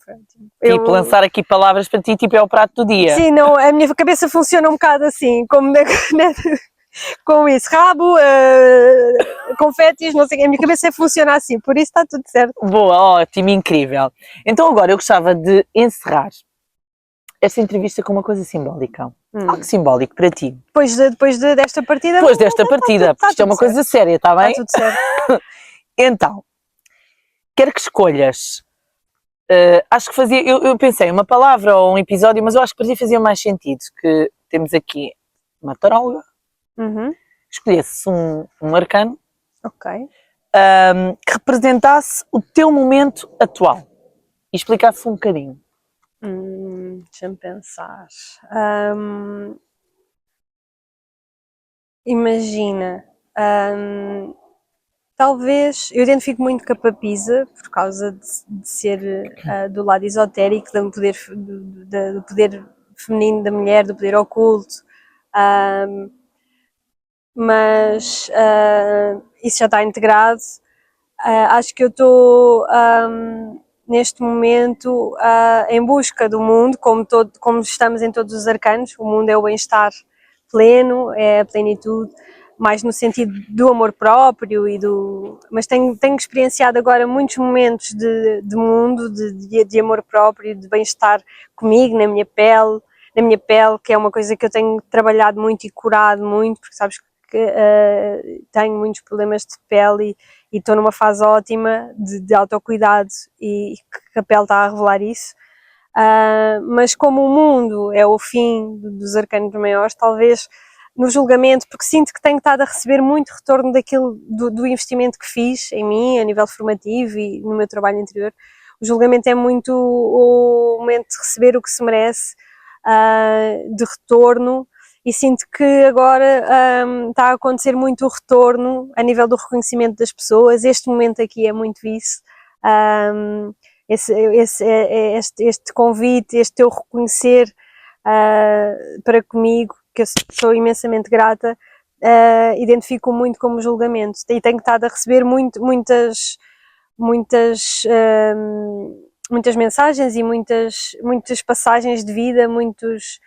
Tipo, lançar aqui palavras para ti, tipo, é o prato do dia. Sim, não, a minha cabeça funciona um bocado assim, como com isso, rabo, confetes, não sei o que, a minha cabeça funciona assim, por isso está tudo certo. Boa, ótimo, incrível. Então agora eu gostava de encerrar esta entrevista com uma coisa simbólica. Algo simbólico para ti. Depois desta partida. Depois desta partida, porque isto é uma coisa séria, está bem? Está tudo certo. Então, quero que escolhas. Acho que fazia. Eu pensei uma palavra ou um episódio, mas eu acho que para ti fazia mais sentido. Que temos aqui uma taróloga. Escolhesse um arcano Ok. que representasse o teu momento atual e explicasse um bocadinho. Deixa-me pensar. Imagina, talvez eu identifico muito com a papisa por causa de ser do lado esotérico, do poder feminino da mulher, do poder oculto. Mas isso já está integrado. Acho que eu estou neste momento em busca do mundo, como estamos em todos os arcanos. O mundo é o bem-estar pleno, é a plenitude, mais no sentido do amor próprio mas tenho experienciado agora muitos momentos de mundo, de amor próprio, de bem-estar comigo, na minha pele, que é uma coisa que eu tenho trabalhado muito e curado muito, porque sabes que tenho muitos problemas de pele e estou numa fase ótima de autocuidado e que a pele está a revelar isso. Mas como o mundo é o fim dos arcanos maiores, talvez no julgamento, porque sinto que tenho estado a receber muito retorno do investimento que fiz em mim, a nível formativo e no meu trabalho interior. O julgamento é muito o momento de receber o que se merece, de retorno, e sinto que agora está a acontecer muito o retorno a nível do reconhecimento das pessoas. Este momento aqui é muito isso. Este convite, este teu reconhecer para comigo, que eu sou imensamente grata identifico muito como julgamento e tenho estado a receber muitas mensagens e muitas passagens de vida, muitos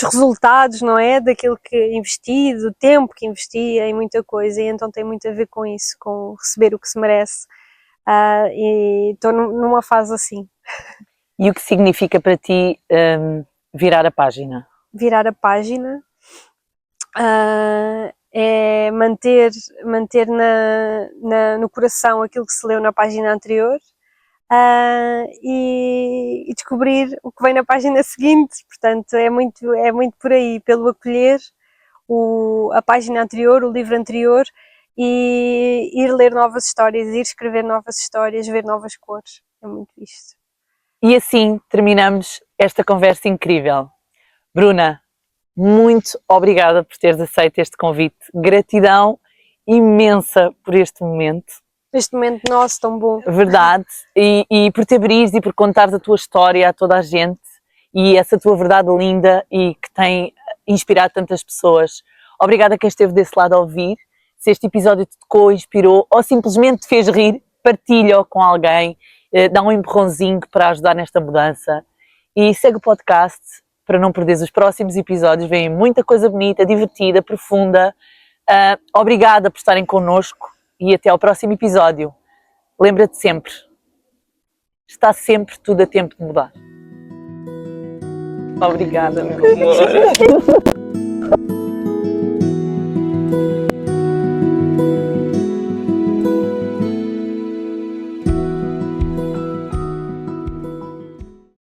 resultados, não é? Daquilo que investi, do tempo que investi em muita coisa, e então tem muito a ver com isso, com receber o que se merece, e estou numa fase assim. E o que significa para ti virar a página? Virar a página é manter no coração aquilo que se leu na página anterior, e descobrir o que vem na página seguinte. Portanto, é muito por aí, pelo acolher a página anterior, o livro anterior, e ir ler novas histórias, ir escrever novas histórias, ver novas cores. É muito isto. E assim terminamos esta conversa incrível. Bruna, muito obrigada por teres aceito este convite. Gratidão imensa por este momento. Este momento nosso tão bom. Verdade. E por te abrires e por contares a tua história a toda a gente, e essa tua verdade linda e que tem inspirado tantas pessoas. Obrigada a quem esteve desse lado a ouvir. Se este episódio te tocou, inspirou ou simplesmente te fez rir, partilha-o com alguém, dá um empurrãozinho para ajudar nesta mudança. E segue o podcast para não perderes os próximos episódios. Vem muita coisa bonita, divertida, profunda. Obrigada por estarem connosco e até ao próximo episódio. Lembra-te sempre, está sempre tudo a tempo de mudar. Obrigada, meu amor.